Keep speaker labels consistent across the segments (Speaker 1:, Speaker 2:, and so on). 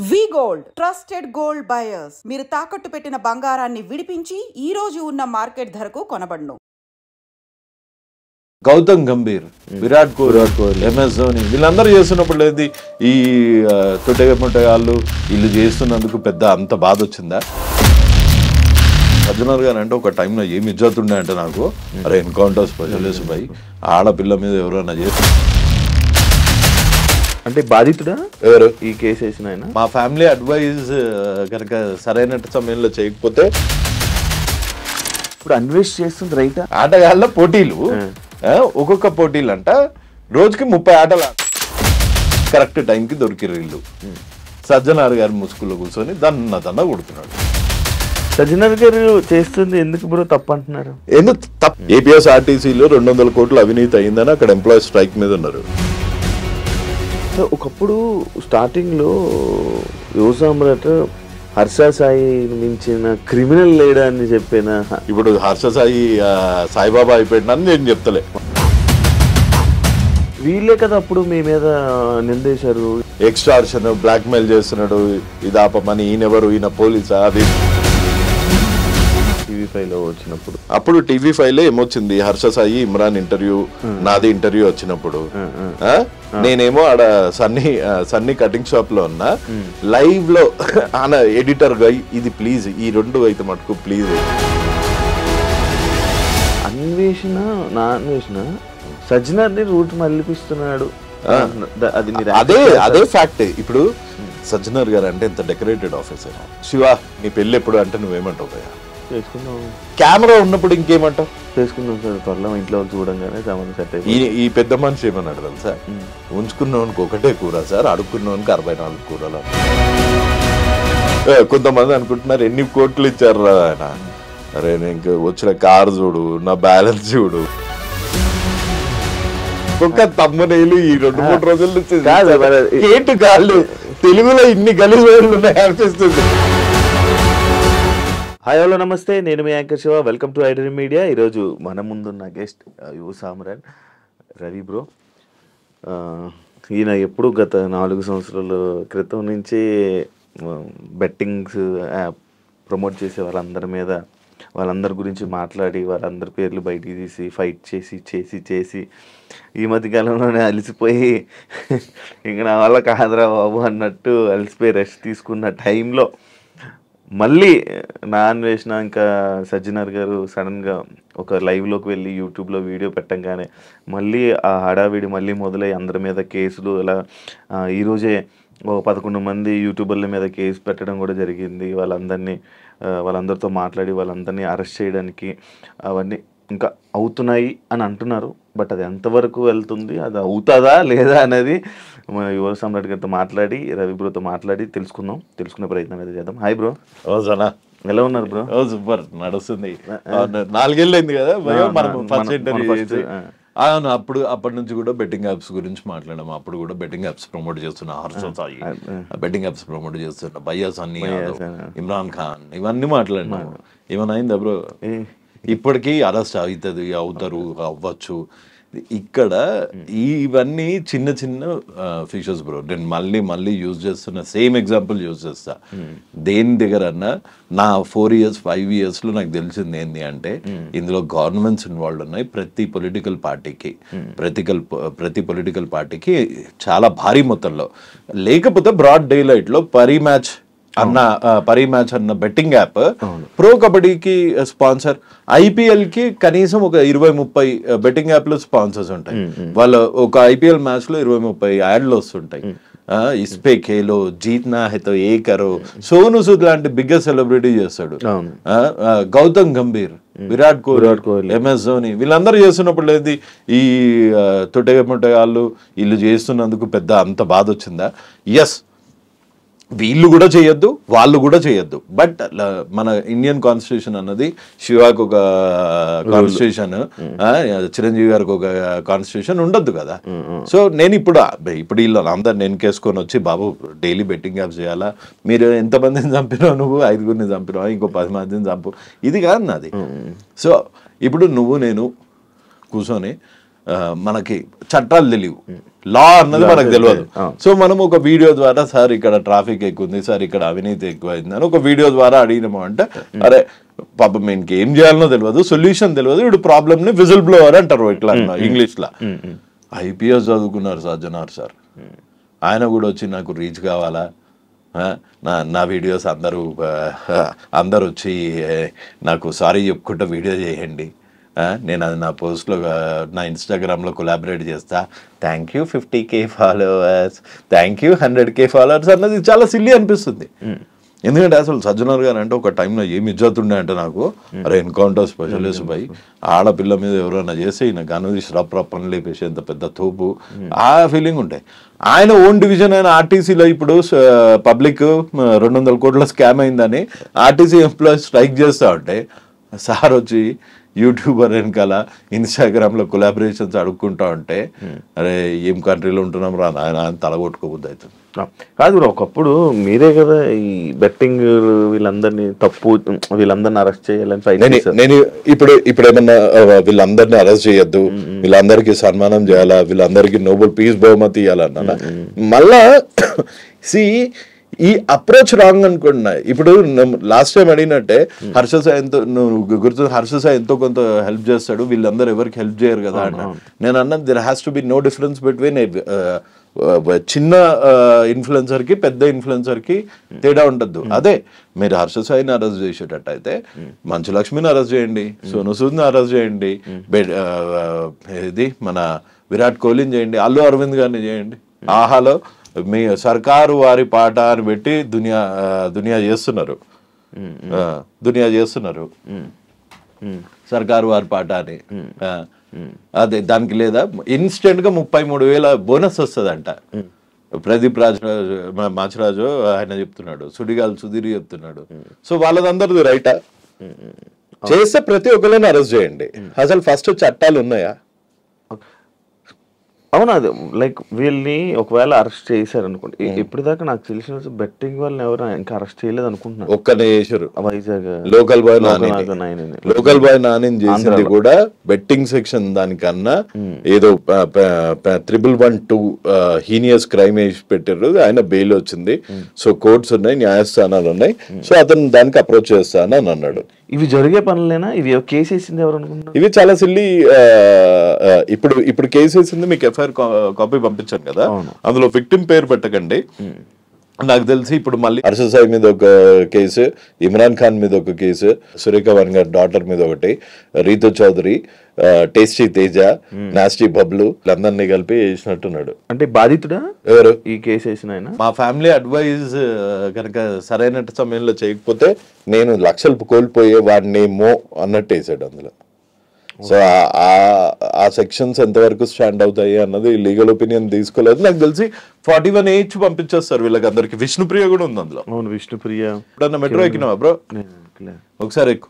Speaker 1: వి gold trusted gold buyers మీరు తాకట్టు పెట్టిన బంగారాన్ని విడిపించి ఈ రోజు ఉన్న మార్కెట్ ధరకు కొనబడును.
Speaker 2: గౌతమ్ గంభీర్, విరాట్ కోహ్లీ, ఎంఎస్ ధోని వీళ్ళందరూ చేస్తున్నప్పుడు లేదు ఈ తొట్టెగముట్టగాళ్ళు వీళ్ళు చేస్తున్నందుకు పెద్ద అంత బాధ వచ్చిందా? సజ్జనర్ గారు అంటే ఒక టైంలో ఏమి ఇజ్జత్ ఉండే అంటే నాకు అరే ఎన్కౌంటర్ స్పెషలిస్ట్ బై ఆడపిల్ల మీద ఎవరైనా చేసి
Speaker 3: అంటే బాధితుడా
Speaker 2: ఎవరు
Speaker 3: ఈ కేసు వేసిన ఆయన?
Speaker 2: మా ఫ్యామిలీ అడ్వైజ్ కనుక సరైన సమయంలో చేయకపోతే
Speaker 3: ఇప్పుడు అన్వేష్ చేస్తుంది రైట్.
Speaker 2: ఆటగాళ్ళ పోటీలు ఒక్కొక్క పోటీలు అంట రోజుకి 30 ఆటలు కరెక్ట్ టైంకి దొరికిరు వీళ్ళు. సజ్జనార్ గారి ముసుగులో కూర్చొని దన్న కొడుతున్నాడు.
Speaker 3: సజ్జనర్ గారు చేస్తుంది ఎందుకు బ్రో తప్పు అంటున్నారు?
Speaker 2: ఎందుకు తప్పు? ఏపీఎస్ఆర్టీసీలో 200 కోట్ల అవినీతి అయిందని అక్కడ ఎంప్లాయీస్ స్ట్రైక్ మీద ఉన్నారు.
Speaker 3: ఒకప్పుడు స్టార్టింగ్ లో యువ సామ్రాట్ హర్ష సాయి మించిన క్రిమినల్ లేడా అని చెప్పిన
Speaker 2: ఇప్పుడు హర్ష సాయి సాయిబాబా అయిపోయినా నేను చెప్తలే.
Speaker 3: వీళ్ళే కదా అప్పుడు మీ మీద నిందేశారు,
Speaker 2: ఎక్స్టార్షన్, బ్లాక్ మెయిల్ చేస్తున్నాడు, ఇది ఆపమని. ఈయనెవరు? ఈయన పోలీసా? అది
Speaker 3: టీవీ5 లో వచ్చినప్పుడు
Speaker 2: అప్పుడు టీవీ5 లో ఏమొచ్చింది, హర్ష సాయి ఇమ్రాన్ ఇంటర్వ్యూ, నాది ఇంటర్వ్యూ వచ్చినప్పుడు నేనేమో ఆడ సన్నీ కటింగ్ షాప్ లో ఉన్నా. లైవ్ లో ఆయన ఎడిటర్ గా ఇది ప్లీజ్ ఈ 2 అయితే మటుకు ప్లీజ్.
Speaker 3: అన్వేషణ నా అన్వేషణ సజ్జనర్ ని రూట్ మళ్ళిపిస్తున్నాడు.
Speaker 2: అదే ఫ్యాక్ట్. ఇప్పుడు సజ్జనర్ గారు అంటే ఎంత డెకరేటెడ్ ఆఫీసర్. శివ నీ పెళ్ళి ఎప్పుడు అంటే నువ్వేమంటావు భయ్యా?
Speaker 3: చేసుకున్నాం.
Speaker 2: కెమెరా ఉన్నప్పుడు ఇంకేమంటావు?
Speaker 3: చేసుకున్నాం సార్. త్వరలో ఇంట్లో చూడంగానే సంబంధం సెట్ అయ్యి.
Speaker 2: ఈ పెద్ద మనిషి ఏమన్నాడు తెలుసా? ఉంచుకున్నవానికి ఒకటే కూర సార్, అడుక్కున్నవానికి 44 కూరలు. కొంతమంది అనుకుంటున్నారు ఎన్ని కోట్లు ఇచ్చారు ఆయన. అరే నీకు వచ్చిన కారు చూడు, నా బ్యాలెన్స్ చూడు. ఒక్క తమ్మునేలు ఈ 2-3 రోజుల నుంచి ఏంటి కాళ్ళు తెలుగులో ఇన్ని గలీజులు ఉన్నాయి అనిపిస్తుంది.
Speaker 3: హాయ్ హలో నమస్తే, నేను మీ anchor Shiva. Welcome to iDream media. ఈరోజు మన ముందున్న గెస్ట్ యువ సామ్రాట్ రవి బ్రో. ఈయన ఎప్పుడు గత 4 సంవత్సరాల క్రితం నుంచి బెట్టింగ్స్ యాప్ ప్రమోట్ చేసే వాళ్ళందరి గురించి మాట్లాడి వాళ్ళందరి పేర్లు బయటికి తీసి ఫైట్ చేసి ఈ మధ్యకాలంలోనే అలసిపోయి ఇంక నా వల్ల కాదురా బాబు అన్నట్టు అలసిపోయి రెస్ట్ తీసుకున్న టైంలో మళ్ళీ నా అన్వేషణ ఇంకా సజ్జనర్ గారు సడన్గా ఒక లైవ్లోకి వెళ్ళి యూట్యూబ్లో వీడియో పెట్టంగానే మళ్ళీ ఆ హడావిడి మళ్ళీ మొదలై అందరి మీద కేసులు. ఇలా ఈరోజే 11 మంది యూట్యూబర్ల మీద కేసు పెట్టడం కూడా జరిగింది. వాళ్ళందరితో మాట్లాడి వాళ్ళందరినీ అరెస్ట్ చేయడానికి అవన్నీ ఇంకా అవుతున్నాయి అని అంటున్నారు. బట్ అది ఎంతవరకు వెళ్తుంది, అది అవుతుందా లేదా అనేది మన యువ సామ్రాట్ గారితో మాట్లాడి రవి బ్రోతో మాట్లాడి తెలుసుకునే ప్రయత్నం అయితే చేద్దాం. Hi bro. ఎలా ఉన్నారు బ్రో?
Speaker 2: సూపర్ నడుస్తుంది. 4 ఏళ్ళు అయింది కదా ఫస్ట్ ఇంటర్వ్యూ. అవును, అప్పటి నుంచి కూడా బెట్టింగ్ యాప్స్ గురించి మాట్లాడాము. అప్పుడు కూడా బెట్టింగ్ యాప్స్ ప్రమోట్ చేస్తున్న Harsha Sai, betting apps promote చేస్తున్న భయ్యా సన్నీ, ఇమ్రాన్ ఖాన్, ఇవన్నీ మాట్లాడినాము. ఏమైనా అయిందా బ్రో? ఇప్పటికీ అరెస్ట్ అవుతారు అవ్వచ్చు. ఇక్కడ ఇవన్నీ చిన్న ఫీచర్స్ బ్రో. నేను మళ్ళీ యూజ్ చేస్తున్న సేమ్ ఎగ్జాంపుల్ యూజ్ చేస్తా. దేని దగ్గర అన్నా నా 4 years 5 yearsలో నాకు తెలిసింది ఏంటి అంటే ఇందులో గవర్నమెంట్స్ ఇన్వాల్వ్ ఉన్నాయి. ప్రతి పొలిటికల్ పార్టీకి చాలా భారీ మొత్తంలో, లేకపోతే బ్రాడ్ డే లైట్ లో పరీ మ్యాచ్ అన్న బెట్టింగ్ యాప్ ప్రో కబడ్డీకి స్పాన్సర్, ఐపీఎల్ కి కనీసం ఒక 20-30 బెట్టింగ్ యాప్లు స్పాన్సర్స్ ఉంటాయి. వాళ్ళ ఒక ఐపీఎల్ మ్యాచ్ లో 20-30 యాడ్లు వస్తుంటాయి. ఇస్పే ఖేలో జీత్నా హైతో ఏ కరో, సోను సూద్ లాంటి బిగ్గెస్ట్ సెలబ్రిటీ చేస్తాడు. గౌతమ్ గంభీర్, విరాట్ కోహ్లీ, ఎంఎస్ ధోని వీళ్ళందరూ చేస్తున్నప్పుడు లేదు ఈ తొట్టెగముట్టగాళ్ళు వీళ్ళు చేస్తున్నందుకు పెద్ద అంత బాధ వచ్చిందా? ఎస్, వీళ్ళు కూడా చేయొద్దు, వాళ్ళు కూడా చేయొద్దు. బట్ మన ఇండియన్ కాన్స్టిట్యూషన్ అన్నది, శివాకు ఒక కాన్స్టిట్యూషన్, చిరంజీవి గారికి ఒక కాన్స్టిట్యూషన్ ఉండొద్దు కదా. సో నేను ఇప్పుడు వీళ్ళు అందరు నేను కేసుకొని వచ్చి బాబు డైలీ బెట్టింగ్ యాప్స్ చేయాలా, మీరు ఎంతమందిని చంపినావు, నువ్వు 5గురిని చంపినావు, ఇంకో 10 మందిని చంపు, ఇది కాదు నాది. సో ఇప్పుడు నేను కూర్చొని మనకి చట్టాలు తెలియవు, లా అన్నది మనకు తెలియదు. సో మనం ఒక వీడియో ద్వారా సార్ ఇక్కడ ట్రాఫిక్ ఎక్కువ ఉంది, సార్ ఇక్కడ అవినీతి ఎక్కువైంది అని ఒక వీడియో ద్వారా అడిగినాము అంటే అరే పాపం ఇంక ఏం చేయాలనో తెలియదు, సొల్యూషన్ తెలియదు, ఇప్పుడు ప్రాబ్లమ్ ని విజిల్ బ్లోవర్ అంటారు ఇట్లా ఇంగ్లీష్ లా. ఐపీఎస్ చదువుకున్నారు సజ్జనార్ సార్, ఆయన కూడా వచ్చి నాకు రీచ్ కావాలా, నా వీడియోస్ అందరూ వచ్చి నాకు సారీ చెప్పుకుంటూ వీడియో చేయండి, నేను అది నా పోస్ట్లో నా ఇన్స్టాగ్రామ్లో కొలాబరేట్ చేస్తా, thank you 50K followers, thank you 100K followers అన్నది చాలా సిల్లీ అనిపిస్తుంది. ఎందుకంటే అసలు సజ్జనార్ గారు అంటే ఒక టైంలో ఏమి ఇజ్జతుండే అంటే నాకు అరే ఎన్కౌంటర్ స్పెషలిస్ట్ బై ఆడపిల్ల మీద ఎవరైనా చేస్తే ఈయన గనుది రప్ పని లేపేసి ఎంత పెద్ద తోపు ఆ ఫీలింగ్ ఉంటాయి. ఆయన ఓన్ డివిజన్ అయిన ఆర్టీసీలో ఇప్పుడు పబ్లిక్ 200 కోట్ల స్కామ్ అయిందని ఆర్టీసీ ఎంప్లాయీస్ స్ట్రైక్ చేస్తూ ఉంటే సార్ వచ్చి యూట్యూబర్ వెనకాల ఇన్స్టాగ్రామ్లో కొలాబరేషన్స్ అడుక్కుంటా ఉంటే అరే ఏం కంట్రీలో ఉంటున్నాం రా ఆయన తలగొట్టుకోబుద్ది అవుతుంది.
Speaker 3: కాదు ఒకప్పుడు మీరే కదా ఈ బెట్టింగ్ వీళ్ళందరినీ వీళ్ళందరినీ అరెస్ట్ చేయాలని
Speaker 2: నేను ఇప్పుడు ఏమన్నా వీళ్ళందరినీ అరెస్ట్ చేయొద్దు, వీళ్ళందరికీ సన్మానం చేయాలా, వీళ్ళందరికీ నోబెల్ పీస్ బహుమతి ఇవ్వాలన్నా మళ్ళా ఈ అప్రోచ్ రాంగ్ అనుకున్నా. ఇప్పుడు లాస్ట్ టైం అడిగినట్టే హర్ష సాయంతో నువ్వు గుర్తు హర్ష సాయి ఎంతో కొంత హెల్ప్ చేస్తాడు, వీళ్ళందరూ ఎవరికి హెల్ప్ చేయరు కదా అన్న. నేను అన్నది there has to be no difference between చిన్న ఇన్ఫ్లుయెన్సర్ కి పెద్ద ఇన్ఫ్లుయెన్సర్ కి తేడా ఉండద్దు. అదే మీరు హర్ష సాయిని అరెస్ట్ చేసేటట్టు అయితే మంచు లక్ష్మిని అరెస్ట్ చేయండి, సోను సూద్ని అరెస్ట్ చేయండి, ఇది మన విరాట్ కోహ్లీని చేయండి, అల్లు అరవింద్ గారిని చేయండి. ఆహాలో మీ సర్కారు వారి పాట అని పెట్టి దునియా చేస్తున్నారు సర్కారు వారి పాట అని. అదే దానికి లేదా ఇన్స్టెంట్ గా 33,000 బోనస్ వస్తుందంట. ప్రదీప్ మాచరాజు ఆయన చెప్తున్నాడు, సుడిగాలు సుధీర్ చెప్తున్నాడు. సో వాళ్ళదందరిది రైటా? చేస్తే ప్రతి ఒక్కరిని అరెస్ట్ చేయండి. అసలు ఫస్ట్ చట్టాలు ఉన్నాయా?
Speaker 3: అవును, అది లైక్ వీళ్ళని ఒకవేళ అరెస్ట్ చేశారు అనుకోండి. ఇప్పటిదాకా నాకు తెలిసిన బెట్టింగ్ వాళ్ళని ఎవరు ఇంకా అరెస్ట్ చేయలేదు అనుకుంటున్నాను.
Speaker 2: ఒక్కనే చేశారు,
Speaker 3: వైజాగ్
Speaker 2: లోకల్ బాయ్ నాని చేసింది కూడా బెట్టింగ్ సెక్షన్ దానికన్నా ఏదో 112 హీనియస్ క్రైమ్ వేసి పెట్టారు, ఆయన బెయిల్ వచ్చింది. సో కోర్ట్స్ ఉన్నాయి, న్యాయస్థానాలు ఉన్నాయి, సో అతను దానికి అప్రోచ్ చేస్తాను అని అన్నాడు.
Speaker 3: ఇవి జరిగే పనులేనా? ఇవి కేసు వేసింది ఎవరు అనుకుంటున్నారు?
Speaker 2: ఇవి చాలా సిల్లీ. ఇప్పుడు కేసు వేసింది మీకు ఎఫ్ఐఆర్ కాపీ పంపించాను కదా, అందులో విక్టిమ్ పేరు పెట్టకండి. నాకు తెలిసి ఇప్పుడు మళ్ళీ హర్ష సాయి మీద ఒక కేసు, ఇమ్రాన్ ఖాన్ మీద ఒక కేసు, సురేఖ వన్ గారి డాటర్ మీద ఒకటి, రీతు చౌదరి, టేస్టీ తేజ, నాస్టీ బబ్లు అందరినీ కలిపి వేసినట్టున్నాడు.
Speaker 3: అంటే బాధితుడా
Speaker 2: ఎవరు
Speaker 3: ఈ కేసు వేసిన ఆయన? మా
Speaker 2: ఫ్యామిలీ అడ్వైజ్ కనుక సరైన సమయంలో చేయకపోతే నేను లక్షలు కోల్పోయే వాడినేమో అన్నట్టు వేసాడు అందులో. సో ఆ సెక్షన్స్ ఎంతవరకు స్టాండ్ అవుతాయి అన్నది లీగల్ ఒపీనియన్ తీసుకోలేదు. నాకు తెలిసి 41H పంపించేస్తారు వీళ్ళకి అందరికి. విష్ణుప్రియ కూడా ఉంది అందులో.
Speaker 3: అవును, విష్ణుప్రియ.
Speaker 2: ఎప్పుడన్నా మెట్రో ఎక్కినావా బ్రో? ఒకసారి ఎక్కు.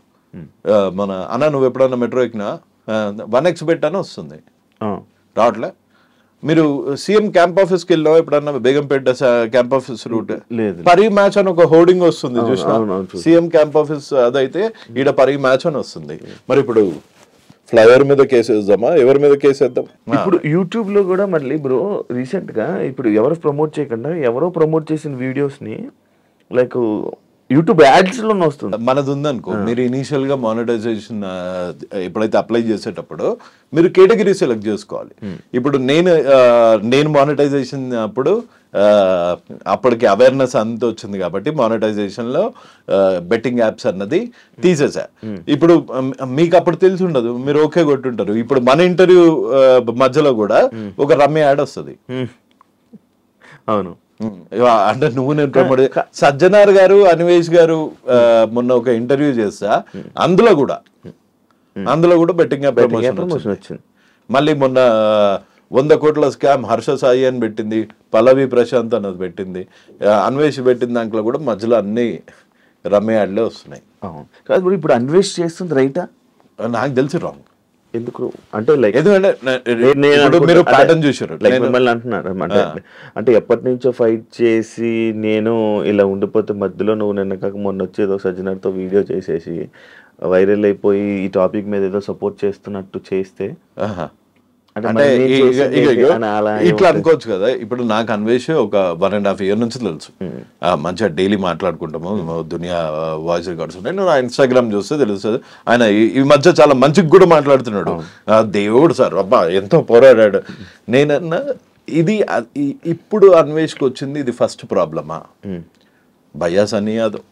Speaker 2: మన అన్న నువ్వు ఎప్పుడన్నా మెట్రో ఎక్కినా 1X పెట్టానే వస్తుంది, రావట్లే. మీరు సీఎం క్యాంప్ ఆఫీస్కి వెళ్ళినావా ఎప్పుడన్నా? బేగంపేట క్యాంప్ ఆఫీస్ రూట్ పరి మ్యాచ్ అని ఒక హోర్డింగ్ వస్తుంది చూసినా, సీఎం క్యాంప్ ఆఫీస్ అదైతే ఈడ పరి మ్యాచ్ అని వస్తుంది. మరి ఇప్పుడు ఫ్లైఓవర్ మీద కేసు వేద్దామా, ఎవరి మీద కేసు వేద్దాం?
Speaker 3: ఇప్పుడు యూట్యూబ్ లో కూడా మళ్ళీ బ్రో రీసెంట్ గా ఇప్పుడు ఎవరు ప్రమోట్ చేయకుండా ఎవరో ప్రమోట్ చేసిన వీడియోస్ ని లైక్ యూట్యూబ్ యాడ్స్ లో వస్తుంది.
Speaker 2: మనది ఉందనుకో, మీరు ఇనీషియల్ గా మానిటైజేషన్ ఎప్పుడైతే అప్లై చేసేటప్పుడు మీరు కేటగిరీ సెలెక్ట్ చేసుకోవాలి. ఇప్పుడు నేను మానిటైజేషన్ అప్పుడు అప్పటికి అవేర్నెస్ అంత వచ్చింది కాబట్టి మానిటైజేషన్ లో బెట్టింగ్ యాప్స్ అన్నది తీసేసా. ఇప్పుడు మీకు అప్పుడు తెలిసి ఉండదు, మీరు ఓకే కొట్టుంటారు. ఇప్పుడు మన ఇంటర్వ్యూ మధ్యలో కూడా ఒక రమ్య యాడ్ వస్తుంది.
Speaker 3: అవును,
Speaker 2: అంటే నువ్వు నేను ప్రమోట్ సజ్జనార్ గారు అన్వేష్ గారు మొన్న ఒక ఇంటర్వ్యూ చేస్తా, అందులో కూడా బెట్టింగ్ యాప్ ప్రమోషన్ వచ్చింది. మళ్ళీ మొన్న 100 కోట్ల స్కామ్ హర్ష సాయి అని పెట్టింది, పల్లవి ప్రశాంత్ అన్నది పెట్టింది, అన్వేష్ పెట్టిన దాంట్లో కూడా మధ్యలో అన్ని రమ్య యాడ్లే వస్తున్నాయి.
Speaker 3: ఇప్పుడు అన్వేష్ చేస్తుంది రైటా?
Speaker 2: నాకు తెలిసి రాంగ్.
Speaker 3: ఎందుకు అంటే లైక్
Speaker 2: ఎందుకంటే మీరు ప్యాటర్న్ చూసారు
Speaker 3: మిమ్మల్ని అంటున్నారు అంటే ఎప్పటి నుంచో ఫైట్ చేసి నేను ఇలా ఉండిపోతే మధ్యలో నువ్వు నిన్న కాక మొన్న వచ్చేదో సజ్జనార్తో వీడియో చేసేసి వైరల్ అయిపోయి ఈ టాపిక్ మీద ఏదో సపోర్ట్ చేస్తున్నట్టు చేస్తే
Speaker 2: అంటే ఇట్లా అనుకోవచ్చు కదా. ఇప్పుడు నాకు అన్వేష్ ఒక 1.5 year నుంచి తెలుసు, మంచిగా డైలీ మాట్లాడుకుంటాము, దునియా వాయిస్ రికార్డ్స్ ఉన్నాయి, నువ్వు ఇన్స్టాగ్రామ్ చూస్తే తెలుస్తుంది. ఆయన ఈ మధ్య చాలా మంచిగా కూడా మాట్లాడుతున్నాడు, దేవుడు సార్ అబ్బా ఎంతో పోరాడాడు. నేనన్నా ఇది ఇప్పుడు అన్వేష్కి వచ్చింది ఇది ఫస్ట్ ప్రాబ్లమా? భయ్యా సన్నీ యాదవ్,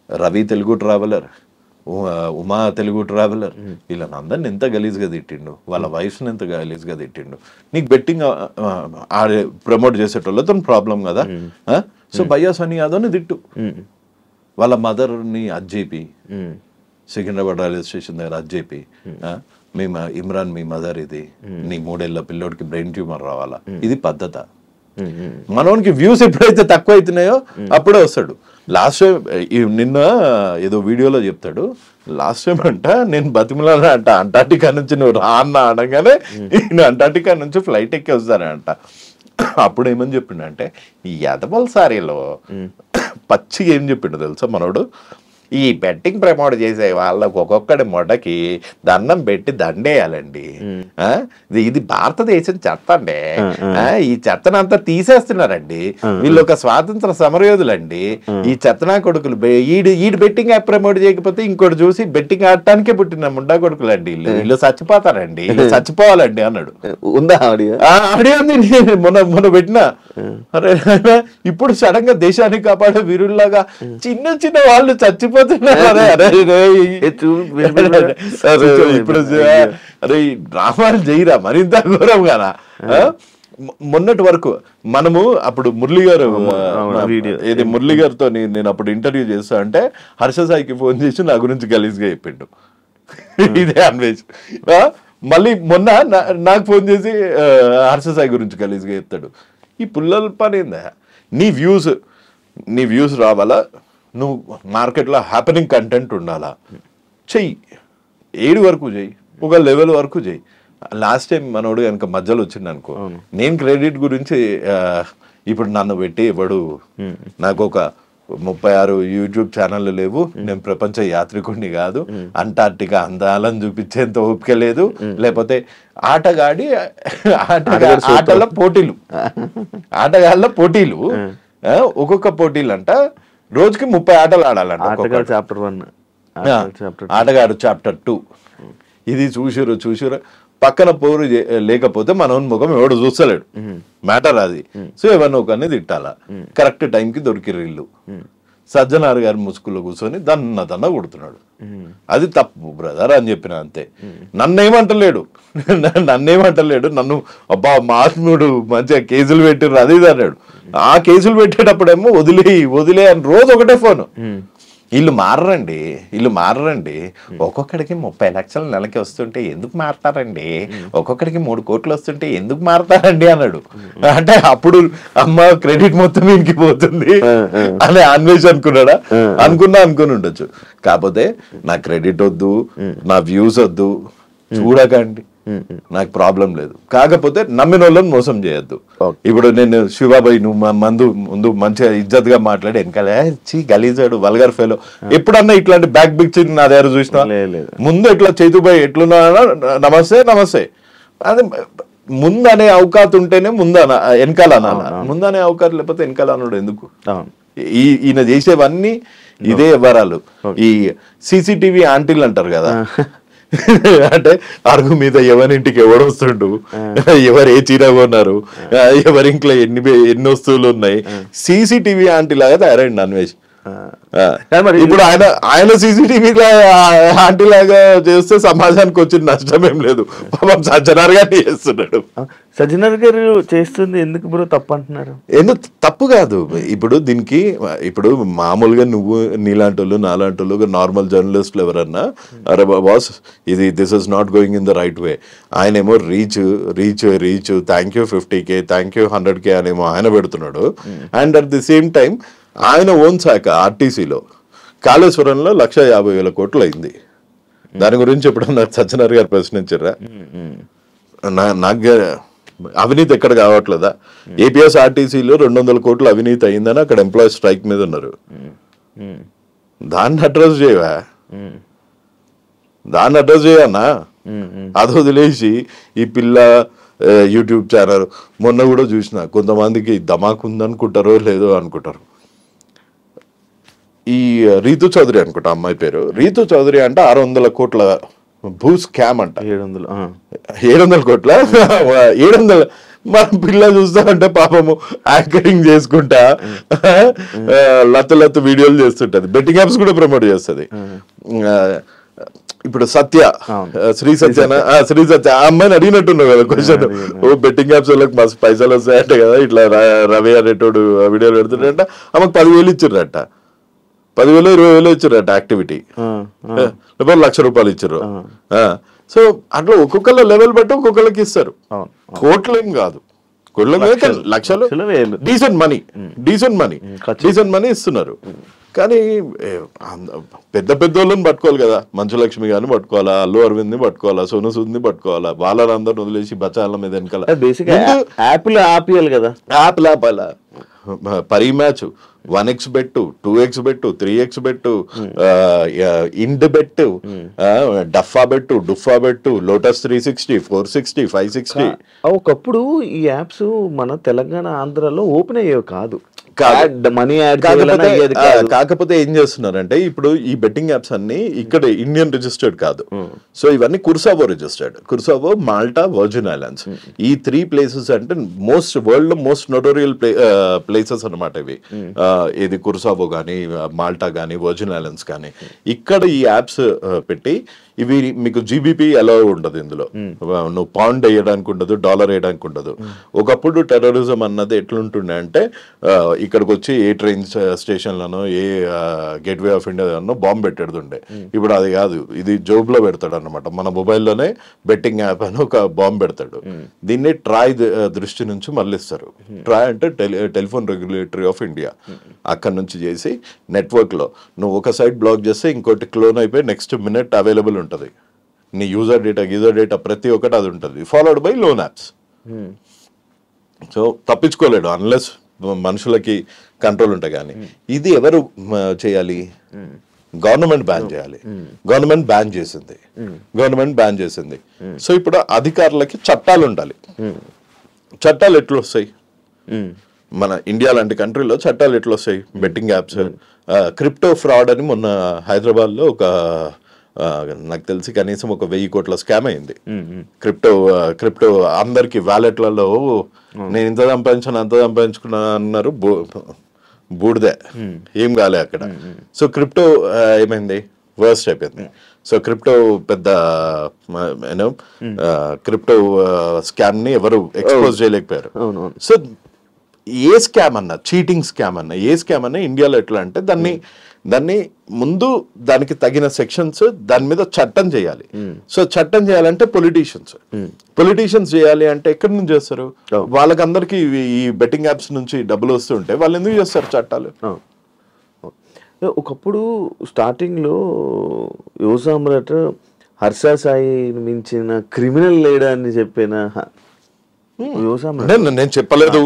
Speaker 2: రవి తెలుగు ట్రావెలర్, ఉమా తెలుగు ట్రావెలర్, వీళ్ళని అందరిని ఎంత గలీజ్గా తిట్టిండు, వాళ్ళ వైఫ్ని ఎంత గలీజ్గా తిట్టిండు. నీకు బెట్టింగ్ ప్రమోట్ చేసేటోళ్ళతో ప్రాబ్లం కదా. సో భయ్యా సన్నీ యాదవ్ని తిట్టు, వాళ్ళ మదర్ని అజ్జేపి, సికింద్రాబాద్ రైల్వే స్టేషన్ దగ్గర అజ్జేపి, మీ ఇమ్రాన్ మీ మదర్ ఇది, నీ 3 ఏళ్ల పిల్లోడికి బ్రెయిన్ ట్యూమర్ రావాలా, ఇది పద్ధత? మనోనికి వ్యూస్ ఎప్పుడైతే తక్కువ అవుతున్నాయో అప్పుడే వస్తాడు. లాస్ట్ టైం నిన్న ఏదో వీడియోలో చెప్తాడు, లాస్ట్ టైం అంట నేను బతిమలానా అంట అంటార్టికా నుంచి నువ్వు రా అన్న అనగానే నేను అంటార్టికా నుంచి ఫ్లైట్ ఎక్కి వస్తానంట. అప్పుడు ఏమని చెప్పిండంటే ఈ ఎదబల్ సారీలో పచ్చి ఏం చెప్పిండు తెలుసా మనోడు, ఈ బెట్టింగ్ ప్రమోట్ చేసే వాళ్ళకు ఒక్కొక్కడి మొడకి దండం పెట్టి దండేయాలండి, ఇది భారతదేశం చెత్త అండి, ఈ చెత్తనంతా తీసేస్తున్నారండి, వీళ్ళు ఒక స్వాతంత్ర సమరయోధులండి, ఈ చెత్తనా కొడుకులు ఈడు బెట్టింగ్ యాప్ ప్రమోట్ చేయకపోతే ఇంకోటి చూసి బెట్టింగ్ ఆడటానికే పుట్టిన ముండా కొడుకులు అండి, వీళ్ళు చచ్చిపోతారండి, వీళ్ళు చచ్చిపోవాలండి అన్నాడు.
Speaker 3: ఉందా
Speaker 2: ఆడియో ఉంది, మొన్న పెట్టినా. అరే ఇప్పుడు సడన్ గా దేశాన్ని కాపాడే వీరుల్లాగా చిన్న చిన్న వాళ్ళు చచ్చిపోతున్నారు. ఇప్పుడు అరే డ్రామాలు చేయరా మరింత ఘోరం కదా. మొన్నటి వరకు మనము అప్పుడు మురళి గారితో నేను అప్పుడు ఇంటర్వ్యూ చేస్తా అంటే హర్ష సాయికి ఫోన్ చేసి నా గురించి గలీజ్గా చెప్పిండు, ఇదే అన్వేష్. మళ్ళీ మొన్న నాకు ఫోన్ చేసి హర్ష సాయి గురించి గలీజ్గా చెప్తాడు. ఈ పుల్లల పని ఏందా? నీ వ్యూస్ రావాలా, నువ్వు మార్కెట్లో హ్యాపెనింగ్ కంటెంట్ ఉండాలా, చెయ్యి, 7 వరకు చెయ్యి, ఒక లెవెల్ వరకు చెయ్యి. లాస్ట్ టైం మనోడు కనుక మధ్యలో వచ్చింది అనుకో, నేను క్రెడిట్ గురించి ఇప్పుడు నన్ను పెట్టి ఎవడు, నాకు ఒక 36 యూట్యూబ్ ఛానళ్ళు లేవు, నేను ప్రపంచ యాత్రికుడిని కాదు, అంటార్టికా అందాలను చూపించేంత ఓపిక లేదు, లేకపోతే ఆటల పోటీలు ఒక్కొక్క పోటీలు అంట రోజుకి 30 ఆటలు ఆడాలంట. ఆటగాడు చాప్టర్ 2 ఇది చూసిరు పక్కన పోరు లేకపోతే మన ముఖం ఎవడు చూస్తలేడు, మ్యాటర్ అది. సో ఎవరినో ఒకరిని తిట్టాలా, కరెక్ట్ టైంకి దొరికిరు ఇల్లు. సజ్జనార్ గారి ముసుగులో కూర్చొని దన్న కొడుతున్నాడు, అది తప్పు బ్రదర్ అని చెప్పిన అంతే. నన్నేమంటలేడు, నన్ను అబ్బా మాత్ముడు మంచిగా కేసులు పెట్టిర్రు అది ఇది అన్నాడు. ఆ కేసులు పెట్టేటప్పుడేమో వదిలే అని రోజు ఒకటే ఫోను. వీళ్ళు మారరండి, ఒక్కొక్కడికి 30 లక్షల నెలకి వస్తుంటే ఎందుకు మారతారండి, ఒక్కొక్కడికి 3 కోట్లు వస్తుంటే ఎందుకు మారతారండి అన్నాడు. అంటే అప్పుడు అమ్మ క్రెడిట్ మొత్తం ఇంటికి పోతుంది అని అన్వేష్ అనుకుని ఉండొచ్చు. కాకపోతే నా క్రెడిట్ వద్దు, నా వ్యూస్ వద్దు, చూడకండి, నాకు ప్రాబ్లం లేదు. కాకపోతే నమ్మిన వాళ్ళని మోసం చేయొద్దు. ఇప్పుడు నేను శివాబాయి నువ్వు ముందు మంచిగా ఇజ్జత్ గా మాట్లాడి వెనకాల గలీజాడు వల్గర్ ఫెలో ఎప్పుడన్నా ఇట్లాంటి బ్యాక్ పిక్చర్ నా దగ్గర చూసినా ముందు ఇట్లా చేతుబాయి ఎట్లున్నా నమస్తే అది ముందు అనే అవకాశం ఉంటేనే వెనకాల అనాల, ముందు అనే అవకాశం లేకపోతే వెనకాల అన్నాడు ఎందుకు? ఈయన చేసేవన్నీ ఇదే వివరాలు. ఈ CCTV ఆంటీలు అంటారు కదా, అంటే అరుగు మీద ఎవరింటికి ఎవడు వస్తుండు, ఎవరు ఏ చీర కొన్నారు, ఎవరింట్లో ఎన్ని వస్తువులు ఉన్నాయి, CCTV ఆంటీ లాగా తయారైంది అన్వేష్. ఇప్పుడు ఆయన CCTV ఆంటీ లాగా చేస్తే సమాజానికి వచ్చిన నష్టం ఏం లేదు, పాపం సజ్జనార్ గారిని చేస్తున్నాడు.
Speaker 3: సజ్జనార్ గారు చేస్తుంది ఎందుకు బ్రో తప్పు అంటున్నారు?
Speaker 2: ఎందుకు తప్పు కాదు, ఇప్పుడు దీనికి ఇప్పుడు మామూలుగా నువ్వు నీలాంటి వాళ్ళు నాలాంటి వాళ్ళు నార్మల్ జర్నలిస్టులు ఎవరన్నా అరే బాస్ ఇది this is not going in the right way, ఆయనేమో reach thank you 50K thank you 100K అనేమో ఆయన పెడుతున్నాడు. And at the same time ఆయన ఓన్ శాఖ RTCలో కాళేశ్వరంలో 1,50,000 కోట్లు అయింది. దాని గురించి ఎప్పుడన్నా సజ్జనార్ గారు ప్రశ్నించారా? నాకు అవినీతి ఎక్కడ కావట్లేదా? APSRTCలో 200 కోట్లు అవినీతి అయిందని అక్కడ ఎంప్లాయీస్ స్ట్రైక్ మీద ఉన్నారు. దాన్ని అడ్రస్ చేయవా? దాన్ని అడ్రస్ చేయన్నా? అది వదిలేసి ఈ పిల్ల యూట్యూబ్ ఛానల్ మొన్న కూడా చూసిన కొంతమందికి ధమాక్ ఉందనుకుంటారో లేదో అనుకుంటారు. ఈ రీతు చౌదరి అనుకుంటా అమ్మాయి పేరు, రీతు చౌదరి అంటే 600 కోట్ల భూ స్కామ్ అంట. 700 కోట్ల 700 మన పిల్ల చూస్తామంటే పాపము యాంకరింగ్ చేసుకుంటా లత్తు వీడియోలు చేస్తుంటది, బెట్టింగ్ యాప్స్ కూడా ప్రమోట్ చేస్తుంది. ఇప్పుడు సత్య శ్రీ సత్య ఆ అమ్మాయిని అడిగినట్టున్నావు కదా క్వశ్చన్, ఓ బెట్టింగ్ యాప్స్ వాళ్ళకి మస్తు పైసలు వస్తాయంట కదా, ఇట్లా రవి అనేటోడు వీడియోలు పెడుతుంట, ఆమెకు 10,000 ఇచ్చిర్రట, 10,000 20,000 ఇచ్చారట యాక్టివిటీ, లేకపోతే ₹1,00,000 ఇచ్చారు. సో అట్లా ఒక్కొక్కళ్ళ లెవెల్ బట్టి ఒక్కొక్కళ్ళకి ఇస్తారు, కోట్లేం కాదు, లక్షలు, డీసెంట్ మనీ ఇస్తున్నారు. కానీ పెద్ద వాళ్ళని పట్టుకోవాలి కదా, మంచులక్ష్మి గారిని పట్టుకోవాలా, అల్లు అరవింద్ ని పట్టుకోవాలా, సోను సూద్ ని పట్టుకోవాలా, వాళ్ళందరిని వదిలేసి బచాల మీద వెనకాల యాప్లు ఆపాలా. పరీ మ్యాచ్ 1x బెట్టు, 2x బెట్టు, 3x బెట్టు, ఇండ్ బెట్టు, డఫా బెట్టు, డుఫా బెట్టు, లోటస్ 360, 460, 560.
Speaker 3: ఒకప్పుడు ఈ యాప్స్ మన తెలంగాణ ఆంధ్రాలో ఓపెన్ అయ్యేవి కాదు, మనీ
Speaker 2: కాకపోతే ఏం చేస్తున్నారంటే ఇప్పుడు ఈ బెట్టింగ్ యాప్స్ అన్ని ఇక్కడ ఇండియన్ రిజిస్టర్డ్ కాదు. సో ఇవన్నీ కుర్సావో రిజిస్టర్డ్, కుర్సావో, మాల్టా, వర్జిన్ ఐలాండ్స్, ఈ 3 ప్లేసెస్ అంటే వరల్డ్ లో మోస్ట్ నోటోరియల్ ప్లేసెస్ అనమాట ఇవి. ఇది కుర్సావో కానీ, మాల్టా కానీ, వర్జిన్ ఐలాండ్స్ కానీ. ఇక్కడ ఈ యాప్స్ పెట్టి ఇవి మీకు జీబీపీ ఎలా ఉండదు, ఇందులో నువ్వు పౌండ్ వేయడానికి ఉండదు, డాలర్ వేయడానికి ఉండదు. ఒకప్పుడు టెర్రరిజం అన్నది ఎట్లుంటుండే అంటే ఇక్కడికి వచ్చి ఏ ట్రైన్ స్టేషన్లను, ఏ గేట్వే ఆఫ్ ఇండియాలో బాంబు పెట్టేడుతుండే. ఇప్పుడు అది కాదు, ఇది జోబులో పెడతాడు అనమాట, మన మొబైల్లోనే బెట్టింగ్ యాప్ అని ఒక బాంబు పెడతాడు. దీన్ని ట్రాయ్ దృష్టి నుంచి మళ్ళిస్తారు. ట్రాయ్ అంటే టెలిఫోన్ రెగ్యులేటరీ ఆఫ్ ఇండియా, అక్కడ నుంచి చేసి నెట్వర్క్ లో నువ్వు ఒక సైట్ బ్లాక్ చేస్తే ఇంకోటి క్లోన్ అయిపోయి నెక్స్ట్ మినిట్ అవైలబుల్ ఉంటుంది. నీ యూజర్ డేటా ప్రతి ఒక్కటి అది ఉంటుంది, followed by loan apps. So తప్పించుకోలేడు అన్లెస్ మనుషులకి కంట్రోల్ ఉంటాయి. కానీ ఇది ఎవరు చేయాలి? గవర్నమెంట్ బ్యాన్ చేయాలి. గవర్నమెంట్ బ్యాన్ చేసింది. సో ఇప్పుడు అధికారులకి చట్టాలు ఉండాలి. చట్టాలు ఎట్లా వస్తాయి? మన ఇండియా లాంటి కంట్రీలో చట్టాలు ఎట్లా వస్తాయి? బెట్టింగ్ యాప్స్, క్రిప్టో ఫ్రాడ్ అని మొన్న హైదరాబాద్ లో ఒక నాకు తెలిసి కనీసం 1,000 కోట్ల స్కామ్ అయింది. క్రిప్టో అందరికి వ్యాలెట్లలో నేను ఇంత సంపాదించాను అంత సంపాదించుకున్నా అన్నారు, బూడిదే, ఏం కాలే అక్కడ. సో క్రిప్టో ఏమైంది? వర్స్ట్ అయిపోయింది. సో క్రిప్టో పెద్ద క్రిప్టో స్కామ్ ని ఎవరు ఎక్స్పోజ్ చేయలేకపోయారు. సో ఏ స్కామ్ అన్నా, చీటింగ్ స్కామ్ అన్నా, ఏ స్కామ్ అన్నా ఇండియాలో ఎట్లా అంటే దాన్ని ముందు దానికి తగిన సెక్షన్స్, దాని మీద చట్టం చేయాలి. సో చట్టం చేయాలంటే పొలిటీషియన్స్ చేయాలి అంటే ఎక్కడి నుంచి చేస్తారు? వాళ్ళకందరికి ఈ బెట్టింగ్ యాప్స్ నుంచి డబ్బులు వస్తుంటే వాళ్ళు ఎందుకు చేస్తారు చట్టాలు?
Speaker 3: ఒకప్పుడు స్టార్టింగ్ లో యువ సామ్రాట్ హర్ష సాయి మించిన క్రిమినల్ లేడని చెప్పిన
Speaker 2: నేను చెప్పలేదు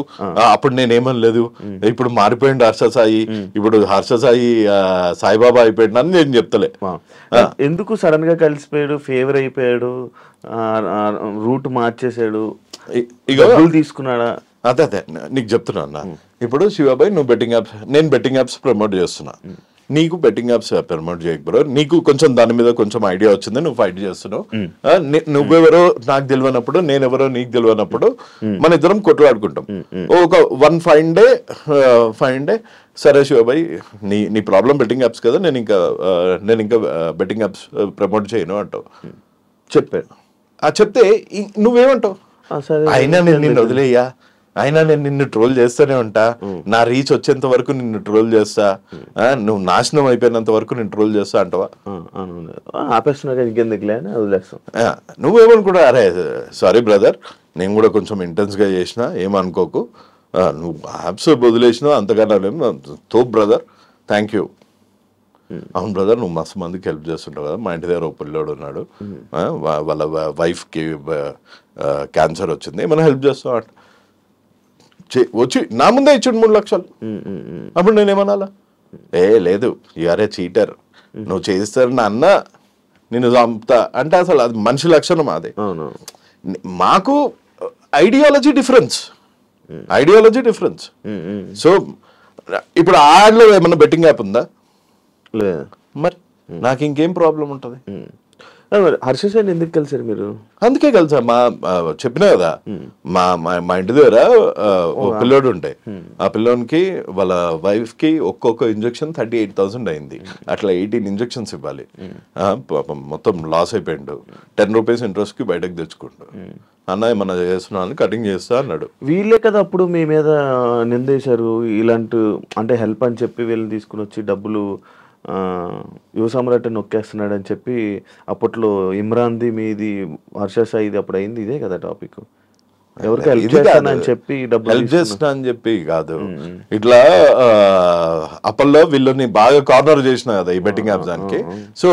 Speaker 2: అప్పుడు, నేనేమనలేదు. ఇప్పుడు మారిపోయింది హర్ష సాయి, ఇప్పుడు హర్ష సాయి సాయిబాబా అయిపోయాడు అని నేను చెప్తలే.
Speaker 3: ఎందుకు సడన్ గా కలిసిపోయాడు, ఫేవర్ అయిపోయాడు, రూట్ మార్చేసాడు, తీసుకున్నాడా?
Speaker 2: అదే నీకు చెప్తున్నా అన్న. ఇప్పుడు శివాబాయ్ నువ్వు నేను బెట్టింగ్ యాప్స్ ప్రమోట్ చేస్తున్నా, నీకు బెట్టింగ్ యాప్స్ ప్రమోట్ చేయకు బ్రో, నీకు కొంచెం దాని మీద కొంచెం ఐడియా వచ్చింది, నువ్వు ఫైట్ చేస్తున్నావు. నువ్వెవరో నాకు తెలియనప్పుడు, నేనెవరో నీకు తెలియనప్పుడు మన ఇద్దరం కొట్లాడుకుంటాం. ఒక ఫైన్ డే సరే శివబాయ్ నీ ప్రాబ్లం బెట్టింగ్ యాప్స్ కదా, నేను ఇంకా బెట్టింగ్ యాప్స్ ప్రమోట్ చేయను అంటావు. చెప్తే నువ్వేమంటావు? అయినా నేను నిన్ను వదిలేయ్యా, అయినా నేను నిన్ను ట్రోల్ చేస్తూనే ఉంటా, నా రీచ్ వచ్చేంత వరకు నిన్ను ట్రోల్ చేస్తా, నువ్వు నాశనం అయిపోయినంత వరకు నేను ట్రోల్ చేస్తా అంటావా? నువ్వేమనుకుంటా, అరే సారీ బ్రదర్, నేను కూడా కొంచెం ఇంటెన్స్ గా చేసిన, ఏమనుకోకు, నువ్వు యాప్స్ వదిలేసినావు అంతకన్నా తో బ్రదర్, థ్యాంక్ యూ. అవును బ్రదర్, నువ్వు మస్తు మందికి హెల్ప్ చేస్తుంటావు కదా, మా ఇంటి దగ్గర ఒక పిల్లోడు ఉన్నాడు, వాళ్ళ వైఫ్కి క్యాన్సర్ వచ్చింది, ఏమైనా హెల్ప్ చేస్తావు అంట. వచ్చి నా ముందే ఇచ్చాడు 3 లక్షలు. అప్పుడు నేనేమనాలా? లేదు యూఆర్ ఏ చీటర్, నువ్వు చేస్తారని అన్న నేను చంపుతా అంటే అసలు అది మనిషి లక్షణం అదే.
Speaker 3: అవును.
Speaker 2: మాకు ఐడియాలజీ డిఫరెన్స్. సో ఇప్పుడు ఆడలో ఏమన్నా బెట్టింగ్ యాప్ ఉందా?
Speaker 3: లేదు.
Speaker 2: మరి నాకు ఇంకేం ప్రాబ్లం ఉంటుంది?
Speaker 3: హర్ష సార్ ఎందుకు కలిసారు మీరు?
Speaker 2: అందుకే కలిసా. చెప్పినా కదా, మా ఇంటి దగ్గర ఒక పిల్లోడు ఉంటే ఆ పిల్లోనికి వాళ్ళ వైఫ్ కి ఒక్కొక్క ఇంజక్షన్ 38,000 అయింది. అట్లా 18 ఇంజక్షన్స్ ఇవ్వాలి. మొత్తం లాస్ అయిపోయిండు. 10 రూపీస్ ఇంట్రెస్ట్ కి బయటకు తెచ్చుకుంటూ అన్న ఏమన్నా చేస్తున్నాను కటింగ్ చేస్తా అన్నాడు.
Speaker 3: వీళ్ళే కదా అప్పుడు మీ మీద నిందేశారు ఇలాంటి అంటే హెల్ప్ అని చెప్పి వీళ్ళని తీసుకుని వచ్చి డబ్బులు యువ సమ్రాట్ నొక్కేస్తున్నాడు అని చెప్పి అప్పట్లో ఇమ్రాన్ది మీది హర్ష సాయిది అప్పుడు అయింది. ఇదే కదా టాపిక్. ఎవరికి హెల్ప్ చేస్తానని చెప్పి డబ్బులు
Speaker 2: హెల్ప్ చేస్తా అని చెప్పి కాదు, ఇట్లా అప్పట్లో వీళ్ళని బాగా కార్నర్ చేసిన కదా ఈ బెట్టింగ్ యాప్స్ దానికి. సో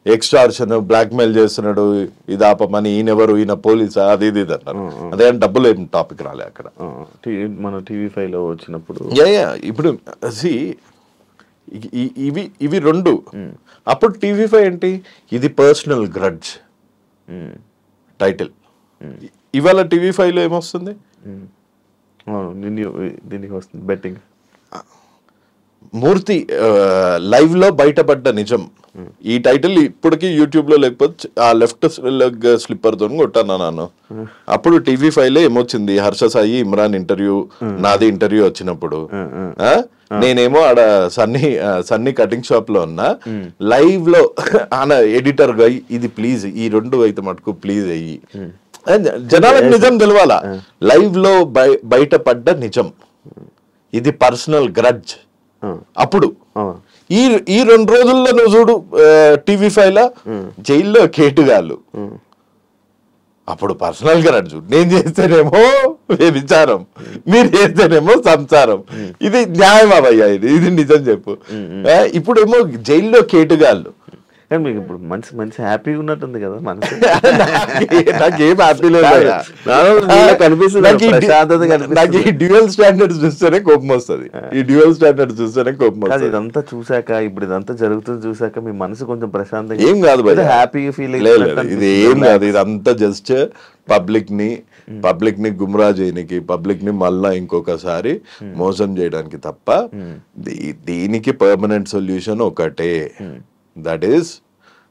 Speaker 2: ఎక్స్టార్షన్, బ్లాక్ మెయిల్ చేస్తున్నాడు, ఇది ఆపమని, ఈయన పోలీసా, అది ఇది అన్నారు. అదే డబ్బులు ఏం టాపిక్ రాలే అక్కడ.
Speaker 3: మన TV5 లో వచ్చినప్పుడు
Speaker 2: ఇప్పుడు ఇవి రెండు. అప్పుడు TV5 ఏంటి, ఇది పర్సనల్ గ్రడ్జ్ టైటిల్. ఇవాళ TV5 లో ఏమొస్తుంది?
Speaker 3: దీనికి వస్తుంది బెట్టింగ్.
Speaker 2: మూర్తి లైవ్ లో బయటపడ్డ నిజం. ఈ టైటిల్ ఇప్పటికీ యూట్యూబ్ లో లేకపోతే ఆ లెఫ్ట్ లెగ్ స్లిప్పర్ తో కొట్టాను నాను. అప్పుడు TV5 లో ఏమొచ్చింది, హర్ష సాయి ఇమ్రాన్ ఇంటర్వ్యూ, నాది ఇంటర్వ్యూ వచ్చినప్పుడు నేనేమో ఆడ సన్నీ కటింగ్ షాప్ లో ఉన్నా. లైవ్ లో ఆయన ఎడిటర్ గా ఇది ప్లీజ్ ఈ రెండు అయితే మటుకు ప్లీజ్ అయ్యి జనాలకు నిజం తెలవాలా. లైవ్ లో బయటపడ్డ నిజం, ఇది పర్సనల్ గ్రడ్జ్. అప్పుడు ఈ 2 రోజుల్లో నువ్వు చూడు TV5 లో జైల్లో కేటుగాళ్ళు. అప్పుడు పర్సనల్ గ్రడ్జ్. నేను చేస్తేనేమో విచారం, మీరు చేస్తేనేమో సంసారం. ఇది న్యాయమా భయ్యా? ఇది నిజం చెప్పు. ఇప్పుడేమో జైల్లో కేటుగాళ్ళు.
Speaker 3: మీకు ఇప్పుడు మంచి హ్యాపీగా ఉన్నట్టుంది కదా మనసు.
Speaker 2: నాకేం హ్యాపీ లేదు. నాకు ఈ డ్యూయల్ స్టాండర్డ్స్ చూస్తేనే కోపం వస్తుంది.
Speaker 3: ఇదంతా చూసాక, ఇప్పుడు ఇదంతా జరుగుతుంది చూసాక మీ మనసు కొంచెం ప్రశాంతంగా
Speaker 2: ఏం కాదు,
Speaker 3: హ్యాపీగా ఫీల్
Speaker 2: ఇది ఏం కాదు. ఇదంతా జస్ట్ పబ్లిక్ ని గుమ్రా చేయడానికి, పబ్లిక్ ని మళ్ళా ఇంకొకసారి మోసం చేయడానికి తప్ప దీనికి పర్మనెంట్ సొల్యూషన్ ఒకటే. That is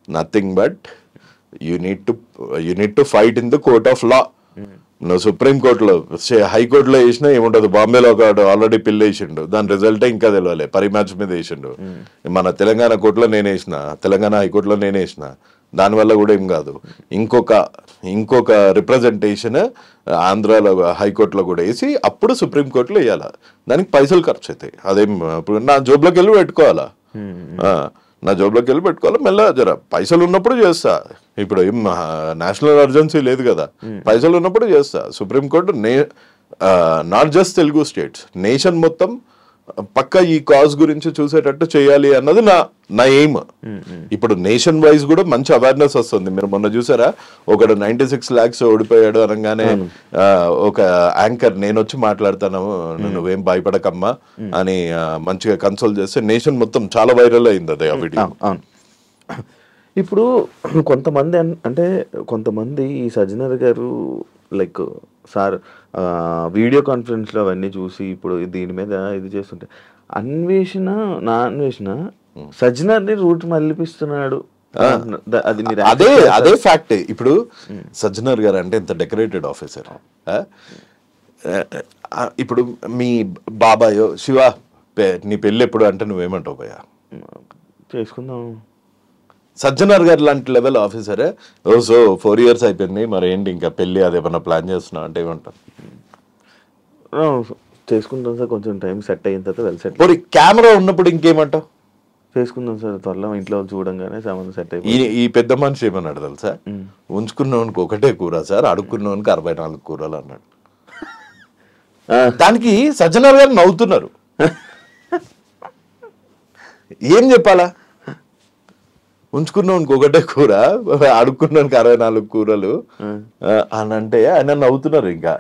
Speaker 2: nothing but you need to fight in the court of law. నువ్వు సుప్రీం కోర్టులో, హైకోర్టులో వేసినా ఏముంటది, బాంబేలో ఒక ఆల్రెడీ పిల్ల వేసిండు, దాని రిజల్టే ఇంకా తెలియలే, పరిమ్యాచ్ మీద వేసిండు. మన తెలంగాణ కోర్టులో నేను వేసిన, తెలంగాణ హైకోర్టులో నేను వేసిన, దానివల్ల కూడా ఏం కాదు. ఇంకొక రిప్రజెంటేషన్ ఆంధ్రాలో హైకోర్టులో కూడా వేసి అప్పుడు సుప్రీంకోర్టులో వేయాలా. దానికి పైసలు ఖర్చు అవుతాయి. అదేం ఇప్పుడు నా జోబులోకి వెళ్ళి పెట్టుకోవాలా, మెల్లగా జర పైసలు ఉన్నప్పుడు చేస్తా. ఇప్పుడు ఏం నేషనల్ ఎమర్జెన్సీ లేదు కదా, పైసలు ఉన్నప్పుడు చేస్తా. Supreme court not just Telugu states, nation మొత్తం పక్క ఈ కాజ్ గురించి చూసేటట్టు చేయాలి అన్నది నా ఎయిమ్. ఇప్పుడు నేషన్ వైజ్ కూడా మంచి అవేర్నెస్ వస్తుంది. మీరు మొన్న చూసారా, ఒకడు 96 lakhs ఓడిపోయాడు అనగానే ఒక యాంకర్ నేను వచ్చి మాట్లాడతాను, నువ్వేం భయపడకమ్మా అని మంచిగా కన్సోల్ చేస్తే నేషన్ మొత్తం చాలా వైరల్ అయింది అదే ఆ వీడియో.
Speaker 3: ఇప్పుడు కొంతమంది ఈ సజ్జనర్ గారు లైక్ సార్ వీడియో కాన్ఫరెన్స్లో అవన్నీ చూసి ఇప్పుడు దీని మీద ఇది చేస్తుంటే అన్వేషణ సజ్జనర్ని రూట్ మళ్ళిపిస్తున్నాడు.
Speaker 2: అదే ఫ్యాక్ట్. ఇప్పుడు సజ్జనర్ గారు అంటే ఎంత డెకరేటెడ్ ఆఫీసర్. ఇప్పుడు మీ బాబాయో శివ నీ పెళ్ళి ఎప్పుడు అంటే నువ్వేమంటావు భయ్యా?
Speaker 3: చేసుకుందాం.
Speaker 2: సజ్జనర్ గారు లాంటి లెవెల్ ఆఫీసరే సో 4 years అయిపోయింది, మరి ఏంటి ఇంకా పెళ్లి అదేమన్నా ప్లాన్ చేస్తున్నావు అంటే ఏమంటారు?
Speaker 3: చేసుకుంటాం సార్, కొంచెం టైం సెట్ అయిన తర్వాత వెల్ సెట్.
Speaker 2: మరి కెమెరా ఉన్నప్పుడు ఇంకేమంటావు?
Speaker 3: చేసుకుందాం సార్, త్వరలో ఇంట్లో చూడంగానే సంబంధం సెట్ అయిపోయి.
Speaker 2: ఈ పెద్ద మనిషి ఏమన్నాడు తెలుసా, ఉంచుకున్నవానికి ఒకటే కూర సార్, అడుక్కున్నవానికి 64 కూరలు అన్నాడు. దానికి సజ్జనర్ గారు నవ్వుతున్నారు. ఏం చెప్పాలా? ఉంచుకున్నానికి ఒకటే కూర, అడుక్కున్నానికి 64 కూరలు అని అంటే ఆయన నవ్వుతున్నారు. ఇంకా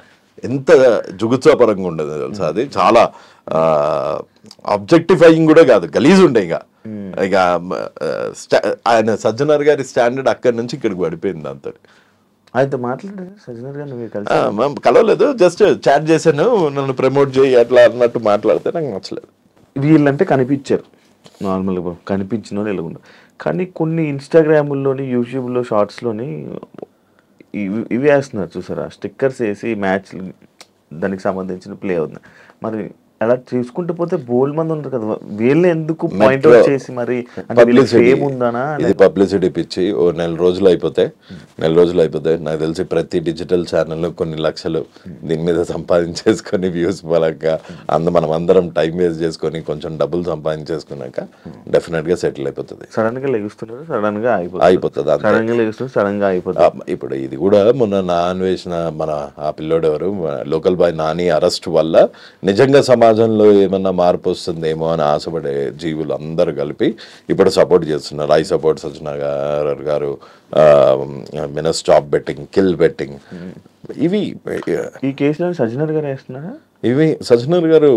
Speaker 2: ఎంత జుగుత్సాపరంగా ఉండదు తెలుసా అది. చాలా ఆబ్జెక్టిఫైయింగ్ కూడా కాదు, గలీజ్ ఉండే. ఇంకా ఇక ఆయన సజ్జనర్ గారి స్టాండర్డ్ అక్కడి నుంచి ఇక్కడికి పడిపోయింది అంత.
Speaker 3: ఆయనతో మాట్లాడారు సజ్జనర్ గారు, నువ్వు కలిసి?
Speaker 2: కలవలేదు, జస్ట్ చాట్ చేశాను, నన్ను ప్రమోట్ చేయి అట్లా అన్నట్టు మాట్లాడితే నాకు నచ్చలేదు.
Speaker 3: వీళ్ళంటే కనిపించారు నార్మల్గా, కనిపించిన వాళ్ళు ఎలాగుండదు. కానీ కొన్ని ఇన్స్టాగ్రాముల్లోని, యూట్యూబ్లో, షార్ట్స్లోని ఇవి వేస్తున్నారు చూసారా, స్టిక్కర్స్ వేసి మ్యాచ్ దానికి సంబంధించిన ప్లే అవుతుంది. మరి అలా చూసుకుంటూ పోతే బోల్డ్ మంది ఉంటారు కదా, వీళ్ళే ఎందుకు పాయింట్ అవుట్ చేసి మరి
Speaker 2: ఇది పబ్లిసిటీ పిచ్చి. ఓ నెల రోజులు అయిపోతే నాకు తెలిసి ప్రతి డిజిటల్ ఛానల్ కొన్ని లక్షలు దీని మీద సంపాదించేసుకొని వ్యూస్ పరంగా మనం అందరం టైం వేస్ట్ చేసుకొని కొంచెం డబ్బులు సంపాదించేసుకున్నాక డెఫినెట్ గా సెటిల్ అయిపోతుంది.
Speaker 3: సడన్ గా లెగుస్తున్నారు, సడన్ గా అయిపోతుంది, సడన్ గా లెగుస్తున్నారు, సడన్ గా అయిపోతుంది.
Speaker 2: ఇప్పుడు ఇది కూడా మొన్న నా అన్వేషణ మన ఆ పిల్లోడు ఎవరు లోకల్ బాయ్ నాని అరెస్ట్ వల్ల నిజంగా సమాజంలో ఏమన్నా మార్పు వస్తుందేమో అని ఆశపడే జీవులు అందరూ కలిపి ఇప్పుడు సపోర్ట్ చేస్తున్నారు. ఐ సపోర్ట్ సజ్జనర్ గారు, స్టాప్ బెట్టింగ్, కిల్ బెట్టింగ్. ఇవి
Speaker 3: ఈ కేసులో సజ్జనర్ గారు వేస్తున్నారా?
Speaker 2: ఇవి సజ్జనర్ గారు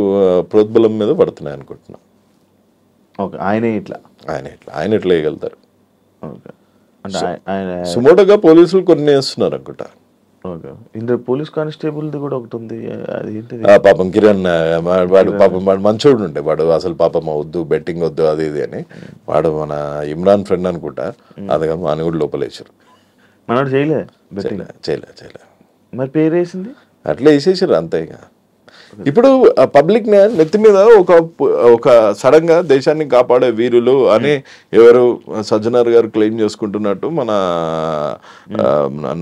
Speaker 2: ప్రోద్బలం మీద పడుతున్నాయి అనుకుంటున్నా.
Speaker 3: ఓకే, ఆయన ఇట్లా
Speaker 2: వేయగలుగుతారు.
Speaker 3: ఓకే, అంటే ఆయన
Speaker 2: సుమోటోగా పోలీసులు కొన్ని వేస్తున్నారు అనుకుంటా.
Speaker 3: ఓకే, ఇందులో పోలీస్ కానిస్టేబుల్ది కూడా ఒకటి ఉంది, అది ఏంటిది?
Speaker 2: పాపం కిరణ్ వాడు మంచోడు ఉండే, వాడు అసలు పాపం వద్దు, బెట్టింగ్ వద్దు అది ఇది అని, వాడు మన ఇమ్రాన్ ఫ్రెండ్ అనుకుంటా, అది అని కూడా లోపలేసారు.
Speaker 3: మనోడు చేయలే మరి పేరు వేసింది
Speaker 2: అట్లా వేసేసారు అంతే. ఇక ఇప్పుడు పబ్లిక్ నెత్తి మీద ఒక సడన్ గా దేశాన్ని కాపాడే వీరులు అని ఎవరు సజ్జనర్ గారు క్లెయిమ్ చేసుకుంటున్నట్టు మన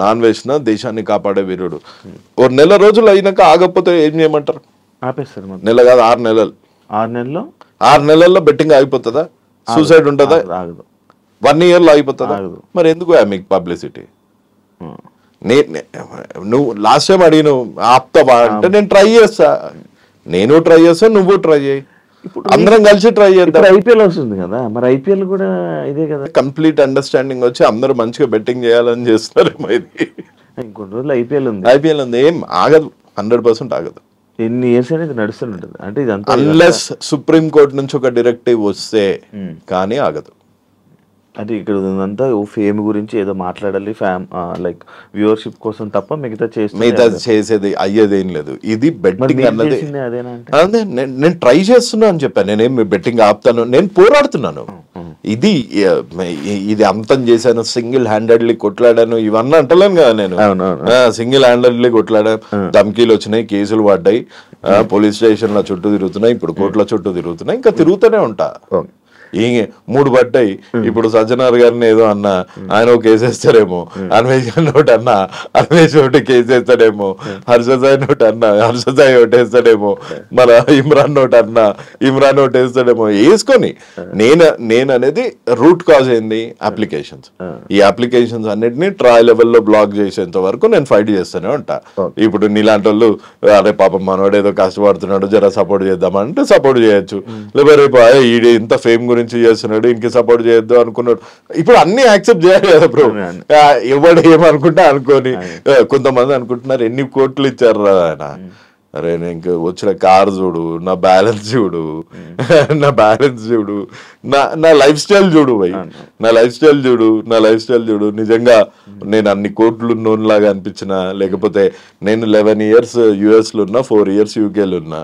Speaker 2: నాన్ వేసిన దేశాన్ని కాపాడే వీరుడు ఓ నెల రోజులు అయినాక ఆగకపోతే ఏం చేయమంటారు?
Speaker 3: ఆపేస్తారు.
Speaker 2: నెల కాదు, 6 నెలలు.
Speaker 3: 6
Speaker 2: నెలల్లో బెట్టింగ్ ఆగిపోతుందా? సూసైడ్ ఉంటుందా?
Speaker 3: ఆగదు.
Speaker 2: 1 yearలో ఆగిపోతుందా? మరి ఎందుకు మీకు పబ్లిసిటీ? నువ్వు లాస్ట్ టైం అడిగిన ఆపుతావా అంటే నేను ట్రై చేస్తా, నువ్వు ట్రై చేయి, అందరం కలిసి ట్రై చేద్దాం.
Speaker 3: ఐపీఎల్ వస్తుంది కదా, మరి ఐపీఎల్ కూడా ఇదే కదా,
Speaker 2: కంప్లీట్ అండర్స్టాండింగ్ వచ్చి అందరూ మంచిగా బెట్టింగ్ చేయాలని చేస్తారు.
Speaker 3: ఇంకొన్ని రోజులు ఐపీఎల్ ఉంది,
Speaker 2: ఏం ఆగదు, 100% ఆగదు.
Speaker 3: ఎన్ని ఇయర్స్ అనేది నడుస్తుంటుంది. అంటే ఇదంతా
Speaker 2: అన్లెస్ సుప్రీం కోర్టు నుంచి ఒక డైరెక్టివ్ వస్తే కానీ ఆగదు.
Speaker 3: అంటే ఇక్కడ అంతా ఫేమ్ గురించి ఏదో మాట్లాడాలి, లైక్ వ్యూవర్షిప్ కోసం తప్ప మిగతా
Speaker 2: చేసేది అయ్యేదేం లేదు. ఇది బెట్టింగ్ అన్నది అదే నేను ట్రై చేస్తున్నా అని చెప్పాను. నేనేం బెట్టింగ్ ఆపుతాను, నేను పోరాడుతున్నాను. ఇది అంతం చేశాను, సింగిల్ హ్యాండెడ్లీ కొట్లాడాను ఇవన్నీ అంటలేను కదా. నేను సింగిల్ హ్యాండెడ్లీ కొట్లాడాను, ధమ్కీలు వచ్చినాయి, కేసులు పడ్డాయి, పోలీస్ స్టేషన్ల చుట్టూ తిరుగుతున్నాయి, ఇప్పుడు కోర్టుల చుట్టూ తిరుగుతున్నాయి, ఇంకా తిరుగుతూనే ఉంటా. 3 పడ్డాయి. ఇప్పుడు సజ్జనర్ గారిని ఏదో అన్నా ఆయన ఒక కేసేస్తాడేమో, అన్వేష్ ఒకటి అన్నా అన్వేష్ ఒకటి కేసేస్తాడేమో, హర్షసాయి ఒకటి అన్నా హర్షసాయి ఒకటి వేస్తాడేమో, మన ఇమ్రాన్ ఒకటి అన్నా ఇమ్రాన్ ఒకటి వేస్తాడేమో వేసుకొని నేను అనేది రూట్ కాజ్ ఏంది? అప్లికేషన్స్. ఈ అప్లికేషన్స్ అన్నిటిని ట్రయల్ లెవెల్లో బ్లాక్ చేసేంత వరకు నేను ఫైట్ చేస్తూనే ఉంటా. ఇప్పుడు నీలాంటి వాళ్ళు అరే పాపం మనోడు ఏదో కష్టపడుతున్నాడు, జర సపోర్ట్ చేద్దామంటే సపోర్ట్ చేయొచ్చు, లేకపోతే రేపు ఈడు ఇంత ఫేమ్ గురించి చేస్తున్నాడు ఇంక సపోర్ట్ చేయొద్దు అనుకున్నాడు. ఇప్పుడు అన్ని యాక్సెప్ట్ చేయాలి కదా బ్రో. ఎవడు ఏమనుకుంటా అనుకోని, కొంతమంది అనుకుంటున్నారు ఎన్ని కోట్లు ఇచ్చారు ఆయన. అరే నేను వచ్చిన కార్ చూడు, నా బ్యాలెన్స్ చూడు, నా లైఫ్ స్టైల్ చూడు భయ్, నా లైఫ్ స్టైల్ చూడు. నిజంగా నేను అన్ని కోట్లు ఉన్నోన్లాగా అనిపించిన, లేకపోతే నేను 11 years US లో ఉన్నా, 4 years UK లో ఉన్నా,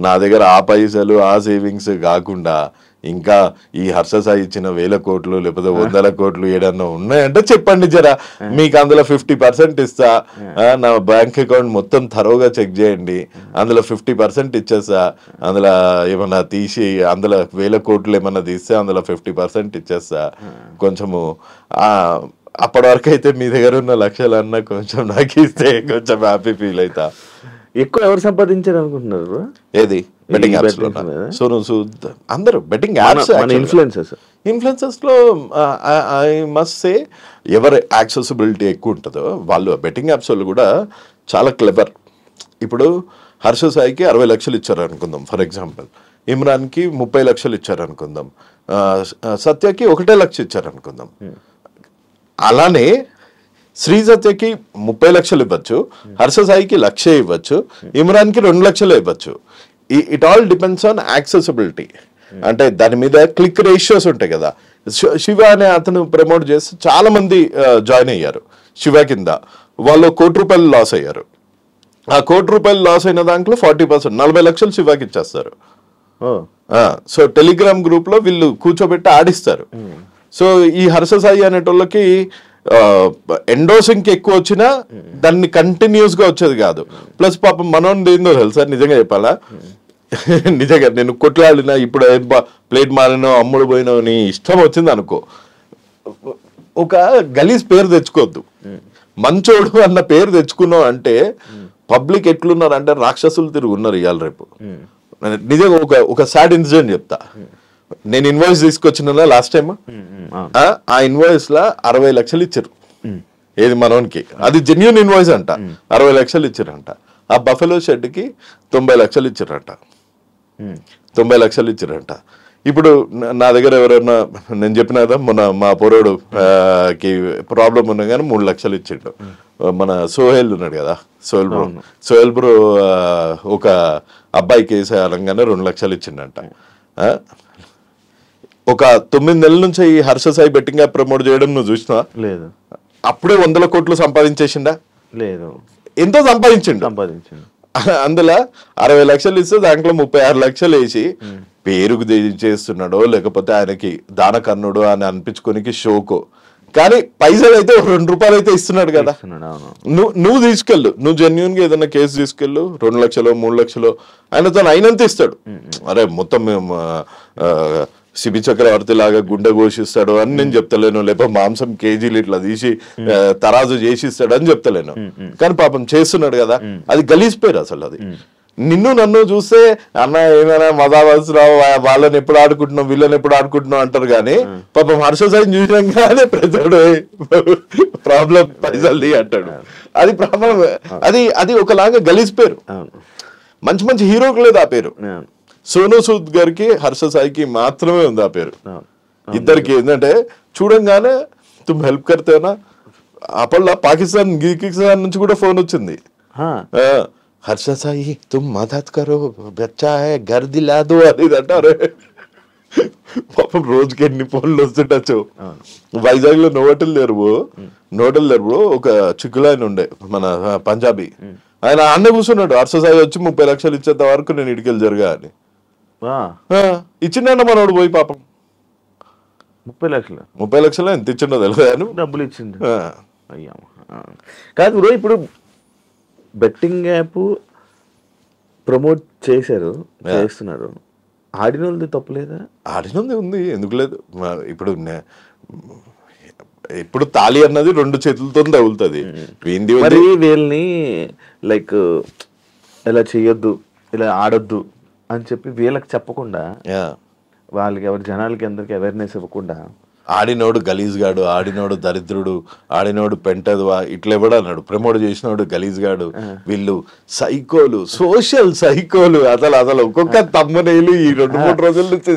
Speaker 2: నా దగ్గర ఆ పైసలు ఆ సేవింగ్స్ కాకుండా ఇంకా ఈ హర్షసాయి ఇచ్చిన 1000 కోట్లు లేకపోతే 100 కోట్లు ఏడన్నా ఉన్నాయంటే చెప్పండి జరా, మీకు అందులో 50% ఇస్తా. నా బ్యాంక్ అకౌంట్ మొత్తం థరోగా చెక్ చేయండి, అందులో 50% ఇచ్చేస్తా. అందులో ఏమన్నా తీసి అందులో 1000 కోట్లు ఏమన్నా తీస్తే అందులో 50% ఇచ్చేస్తా. కొంచెము అప్పటి వరకు అయితే మీ దగ్గర ఉన్న లక్షలన్నా కొంచెం నాకు ఇస్తే కొంచెం హ్యాపీ ఫీల్ అవుతా.
Speaker 3: ఎక్కువ ఎవరు సంపాదించారు అనుకుంటున్నారు?
Speaker 2: ఏది బెట్టింగ్ యాప్స్ లో అందరూ బెట్టింగ్ యాప్స్ ఇన్ఫ్లుయెన్సర్స్ లో ఐ మస్ట్ సే ఎవరు యాక్సెసిబిలిటీ ఎక్కువ ఉంటుందో వాళ్ళు బెట్టింగ్ యాప్స్ వాళ్ళు కూడా చాలా క్లెవర్. ఇప్పుడు హర్ష సాయికి 60 లక్షలు ఇచ్చారు అనుకుందాం ఫర్ ఎగ్జాంపుల్, ఇమ్రాన్కి 30 లక్షలు ఇచ్చారు అనుకుందాం, సత్యకి 1 లక్ష ఇచ్చారు అనుకుందాం. అలానే శ్రీ సత్యకి 30 లక్షలు ఇవ్వచ్చు, హర్ష సాయికి 1 లక్ష ఇవ్వచ్చు, ఇమ్రాన్కి 2 లక్షలు ఇవ్వచ్చు. It all depends on accessibility. అంటే దాని మీద క్లిక్ రేషియోస్ ఉంటాయి కదా. శివ అనే అతను ప్రమోట్ చేసి చాలా మంది జాయిన్ అయ్యారు శివ కింద. వాళ్ళు ₹1 లాస్ అయ్యారు. ఆ ₹1 లాస్ అయిన దాంట్లో 40%, 40 లక్షలు శివాకి ఇచ్చేస్తారు. సో టెలిగ్రామ్ గ్రూప్ లో వీళ్ళు కూర్చోబెట్టి ఆడిస్తారు. సో ఈ హర్ష సాయి అనేటోళ్ళకి ఎండోసింగ్ ఎక్కువ వచ్చినా దాన్ని కంటిన్యూస్ గా వచ్చేది కాదు. ప్లస్ పాపం మనోని ఏందో తెలుసా, నిజంగా చెప్పాలా, నిజంగా నేను కొట్లాడినా ఇప్పుడు ప్లేట్ మారినో అమ్ముడు పోయినో నీ ఇష్టం వచ్చింది అనుకో, ఒక గలీజ్ పేరు తెచ్చుకోవద్దు. మంచోడు అన్న పేరు తెచ్చుకున్నావు అంటే పబ్లిక్ ఎట్లున్నారు అంటే రాక్షసులు తిరుగున్నారు ఇవాళ రేపు. నిజంగా ఒక సాడ్ ఇన్సిడెంట్ చెప్తా. నేను ఇన్వాయిస్ తీసుకొచ్చిన లాస్ట్ టైం, ఆ ఇన్వాయిస్ లా 60 లక్షలు ఇచ్చారు. ఏది మనోనికి, అది జెన్యూన్ ఇన్వాయిస్ అంట. 60 లక్షలు ఇచ్చారంట. ఆ బఫెలో షెడ్ కి 90 లక్షలు ఇచ్చారంట. 90 లక్షలు ఇచ్చారంట. ఇప్పుడు నా దగ్గర ఎవరైనా, నేను చెప్పిన కదా మొన్న మా పొరోడు కి ప్రాబ్లం ఉన్నా కానీ 3 లక్షలు ఇచ్చిండు. మన సోహెల్ ఉన్నాడు కదా, సోహెల్ బ్రో ఒక అబ్బాయి కేసు అనగానే 2 లక్షలు ఇచ్చిండంట. ఒక 9 నెలల నుంచి ఈ Harsha Sai betting app promote చేయడం నువ్వు చూసినా?
Speaker 3: లేదు.
Speaker 2: అప్పుడే 100 కోట్లు సంపాదించేసిండా?
Speaker 3: లేదు.
Speaker 2: ఎంతో సంపాదించిండు. అందులో 60 లక్షలు ఇస్తే దాంట్లో 36 లక్షలు వేసి పేరుకు చేస్తున్నాడో లేకపోతే ఆయనకి దానకర్ణుడు అని అనిపించుకోనికి షోకో, కానీ పైసలు అయితే ₹2 అయితే ఇస్తున్నాడు కదా. నువ్వు తీసుకెళ్ళు, నువ్వు జెన్యున్ గా ఏదైనా కేసు తీసుకెళ్ళు, 2 లక్షలు 3 లక్షలు ఆయనతో అయినంత ఇస్తాడు. అరే మొత్తం శిబి చక్రవర్తి లాగా గుండె ఘోషిస్తాడు అని నేను చెప్తలేను, లేకపోతే మాంసం కేజీలు ఇట్లా తీసి తరాజు చేసిస్తాడు అని చెప్తలేను, కానీ పాపం చేస్తున్నాడు కదా. అది గలీజ్ పేరు అసలు. అది నిన్ను నన్ను చూస్తే అన్న ఏమైనా మదావసరావు వాళ్ళని ఎప్పుడు ఆడుకుంటున్నావు వీళ్ళని ఎప్పుడు ఆడుకుంటున్నావు అంటారు, కానీ పాపం హర్ష సాయి చూసినాగానే ప్రజడు ప్రాబ్లం పైసల్ది అంటాడు. అది ప్రాబ్లం. అది ఒకలాగా గలీజ్ పేరు. మంచి మంచి హీరోకి లేదు ఆ పేరు. సోనూ సూద్ గారికి హర్ష సాయికి మాత్రమే ఉంది ఆ పేరు. ఇద్దరికి ఏంటంటే చూడంగానే తుమ్ హెల్ప్ కర్తేనా, అప్పట్లో పాకిస్తాన్ నుంచి కూడా ఫోన్ వచ్చింది, హర్ష సాయి తుమ్ మదద్ కరో బచ్చా హై ఘర్ దిలా దో అది అంటారు. పాపం రోజుకి ఎన్ని ఫోన్లు వస్తుండొచ్చు. వైజాగ్ లో నోటల్ లేరు ఒక చిక్కులు ఆయన ఉండే మన పంజాబీ, ఆయన అన్నే కూర్చున్నాడు. హర్ష సాయి వచ్చి 30 లక్షలు ఇచ్చేంత వరకు నేను ఇడికెళ్ళి జరగా అని ఇచ్చిండ మనోడు పోయి పాపం 30 లక్షలు ఎంత ఇచ్చిండో తెలియదు,
Speaker 3: డబ్బులు ఇచ్చిండు. అయ్యా కాదు బ్రో, ఇప్పుడు బెట్టింగ్ యాప్ ప్రమోట్ చేస్తున్నారు, ఆడిన వాళ్ళది తప్పులేదా?
Speaker 2: ఆడినది ఉంది, ఎందుకు లేదు. ఇప్పుడు తాళి అన్నది 2 చేతులతో తగులుతుంది.
Speaker 3: మరి వీళ్ళని లైక్ ఇలా చెయ్యొద్దు ఇలా ఆడొద్దు అని చెప్పి వీళ్ళకి చెప్పకుండా, వాళ్ళకి జనాలకి అందరికి అవేర్నెస్ ఇవ్వకుండా,
Speaker 2: ఆడినోడు గలీజ్ గాడు, ఆడినోడు దరిద్రుడు, ఆడినోడు పెంటదువా ఇట్లా ఎవడు అన్నాడు. ప్రమోట్ చేసినోడు గలీజ్ గాడు, వీళ్ళు సైకోలు, సోషల్ సైకోలు. అసలు ఒక్కొక్క తమ్మునేలు ఈ 2-3 రోజుల నుంచి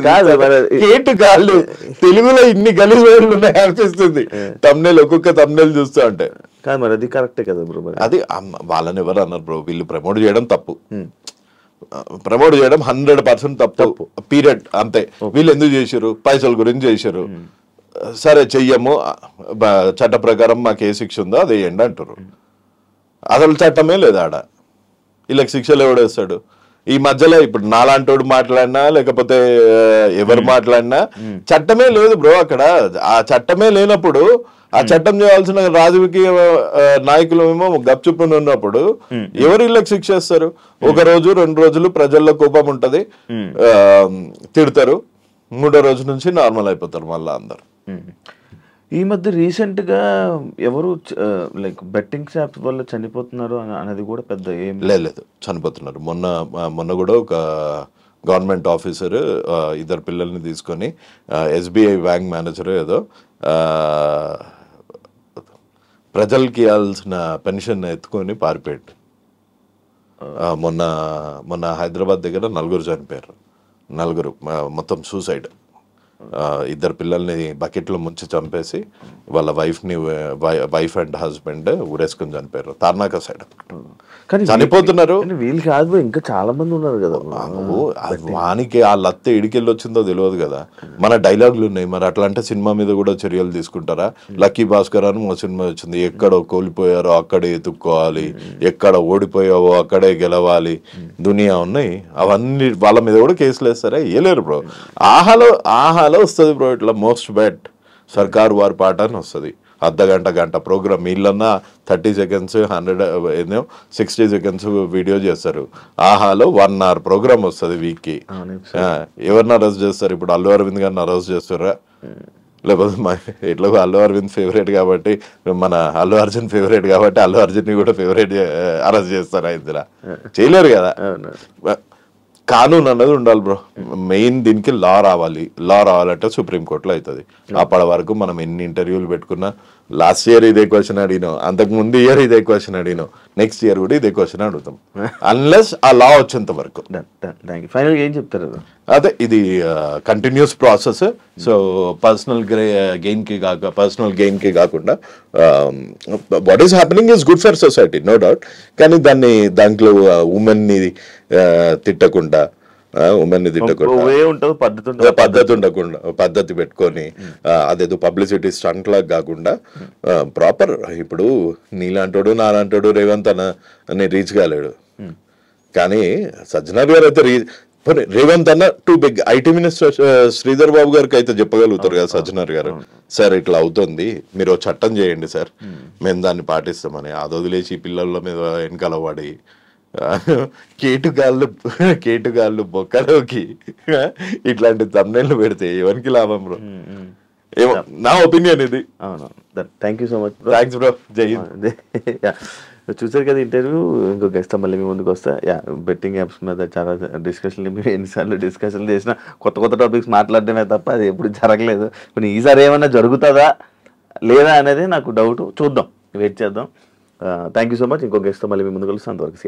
Speaker 2: కేటు గాళ్ళు తెలుగులో ఇన్ని గలీజ్ వేళ్ళు ఉన్నాయి అనిపిస్తుంది తమ్నేల్, ఒక్కొక్క తమ్నేల్ చూస్తా అంటే.
Speaker 3: కానీ మరి అది కరెక్టే కదా బ్రో.
Speaker 2: అది వాళ్ళని ఎవరు అన్నారు బ్రో, వీళ్ళు ప్రమోట్ చేయడం తప్పు, ప్రమోట్ చేయడం 100% తప్పు, పీరియడ్. అంతే. వీళ్ళు ఎందుకు చేశారు? పైసల గురించి చేశారు. సరే చెయ్యము, చట్ట ప్రకారం మాకు ఏ శిక్ష ఉందో అది వేయండి అంటారు. అసలు చట్టమే లేదు ఆడ. వీళ్ళకి శిక్షలు ఎవడేస్తాడు? ఈ మధ్యలో ఇప్పుడు నాలాంటోడు మాట్లాడినా లేకపోతే ఎవరు మాట్లాడినా చట్టమే లేదు బ్రో అక్కడ. ఆ చట్టమే లేనప్పుడు ఆ చట్టం చేయాల్సిన రాజకీయ నాయకులు ఏమో గప్చుప్పుని ఉన్నప్పుడు ఎవరు వీళ్ళకి శిక్ష ఇస్తారు? 1 రోజు 2 రోజులు ప్రజల్లో కోపం ఉంటది, తిడతారు, 3వ రోజు నుంచి నార్మల్ అయిపోతారు మళ్ళీ అందరు.
Speaker 3: ఈ మధ్య రీసెంట్ గా ఎవరు లైక్ బెట్టింగ్ యాప్స్ వల్ల చనిపోతున్నారు అనేది కూడా పెద్ద ఏం
Speaker 2: లేదు. చనిపోతున్నారు. మొన్న కూడా ఒక గవర్నమెంట్ ఆఫీసర్ 2 పిల్లల్ని తీసుకొని SBI బ్యాంక్ మేనేజర్ ఏదో ప్రజలకి ఇవ్వాల్సిన పెన్షన్ ఎత్తుకొని పారిపోయాడు. మొన్న హైదరాబాద్ దగ్గర 4 చనిపోయారు. 4 మొత్తం సూసైడ్. ఇద్దరు పిల్లల్ని బకెట్లో ముంచి చంపేసి వాళ్ళ వైఫ్ అండ్ హస్బెండ్ ఊరేసుకుని చనిపోయారు తార్నాక సైడ్.
Speaker 3: కానీ
Speaker 2: చనిపోతున్నారు.
Speaker 3: వీళ్ళు కాదు, ఇంకా చాలా మంది ఉన్నారు కదా.
Speaker 2: వానికి ఆ లత్త ఇడికెళ్ళి వచ్చిందో తెలియదు కదా. మన డైలాగులు ఉన్నాయి మరి, అట్లా అంటే సినిమా మీద కూడా చర్యలు తీసుకుంటారా? లక్కీ భాస్కర్ అని మా సినిమా వచ్చింది, ఎక్కడ కోల్పోయారో అక్కడే ఎత్తుక్కోవాలి, ఎక్కడ ఓడిపోయావో అక్కడే గెలవాలి, దునియా ఉన్నాయి. అవన్నీ వాళ్ళ మీద కూడా కేసులు వేస్తారా? వేయలేరు బ్రో. ఆహాలో వస్తుంది బ్రో ఇట్లా మోస్ట్ బెట్ సర్కార్ వారి పాట అని వస్తుంది. గంట ప్రోగ్రామ్ వీళ్ళన్నా 30 seconds 60 seconds వీడియో చేస్తారు. ఆహాలో 1 hour ప్రోగ్రామ్ వస్తుంది వీక్కి. ఎవరిని అరెస్ట్ చేస్తారు ఇప్పుడు? అల్లు అరవింద్ గారిని అరెస్ట్ చేస్తారా? లేకపోతే ఎట్లా అల్లు అరవింద్ ఫేవరెట్ కాబట్టి, మన అల్లు అర్జున్ ఫేవరెట్ కాబట్టి అల్లు అర్జున్ ని కూడా ఫేవరెట్ అరెస్ట్ చేస్తారా? ఇందులో చేయలేరు కదా. కానూన్ అన్నది ఉండాలి బ్రో. మెయిన్ దీనికి లా రావాలంటే సుప్రీంకోర్టులో అవుతుంది. అప్పటి వరకు మనం ఎన్ని ఇంటర్వ్యూలు పెట్టుకున్నా, లాస్ట్ ఇయర్ ఇదే క్వశ్చన్ అడిగినాం, అంతకు ముందు ఇయర్ ఇదే క్వశ్చన్ అడిగినాం, నెక్స్ట్ ఇయర్ కూడా ఇదే క్వశ్చన్ అడుగుతాం అన్లెస్ ఆ లా వచ్చేంత వరకు.
Speaker 3: ఫైనల్ ఏం చెప్తారు?
Speaker 2: అదే ఇది continuous process. So personal gain కి కాకుండా what is happening is good for society, no doubt. కానీ దాంట్లో ఉమెన్ ని తిట్టకుండా, పద్ధతి పెట్టుకొని అదేదో పబ్లిసిటీ స్టంట్ లాగా కాకుండా ప్రాపర్. ఇప్పుడు నీలాంటోడు నాలాంటోడు రేవంత్ అని రీచ్ కాలేడు, కానీ సజ్జనార్ గారు అయితే రేవంత్ అన్న too big. IT minister Sridhar Babu గారికి అయితే చెప్పగలుగుతారు కదా సజ్జనార్ గారు, సార్ ఇట్లా అవుతుంది, మీరు చట్టం చేయండి సార్, మేము దాన్ని పాటిస్తామని. అది వదిలేసి పిల్లల మీద వెనకాల పడి కేటుగాళ్ళు బొక్కలోకి ఇట్లాంటి తమ్నెళ్ళు పెడితే ఎవరికి లాభం బ్రో? ఏమో నా ఒపీనియన్ ఇది.
Speaker 3: Thank you so much.
Speaker 2: Thanks bro. జై
Speaker 3: చూసారు కదా ఇంటర్వ్యూ. ఇంకొక గెస్ట్ మళ్ళీ మీ ముందుకు వస్తా. బెట్టింగ్ యాప్స్ మీద చాలా డిస్కషన్లు, మేము ఎన్నిసార్లు డిస్కషన్లు చేసినా కొత్త టాపిక్స్ మాట్లాడటమే తప్ప అది ఎప్పుడు జరగలేదు. కానీ ఈసారి ఏమన్నా జరుగుతుందా లేదా అనేది నాకు డౌట్. చూద్దాం, వెయిట్ చేద్దాం. Thank you so much. ఇంకో గెస్ట్తో మళ్ళీ మీ ముందుకు వస్తాను. అంతవరకు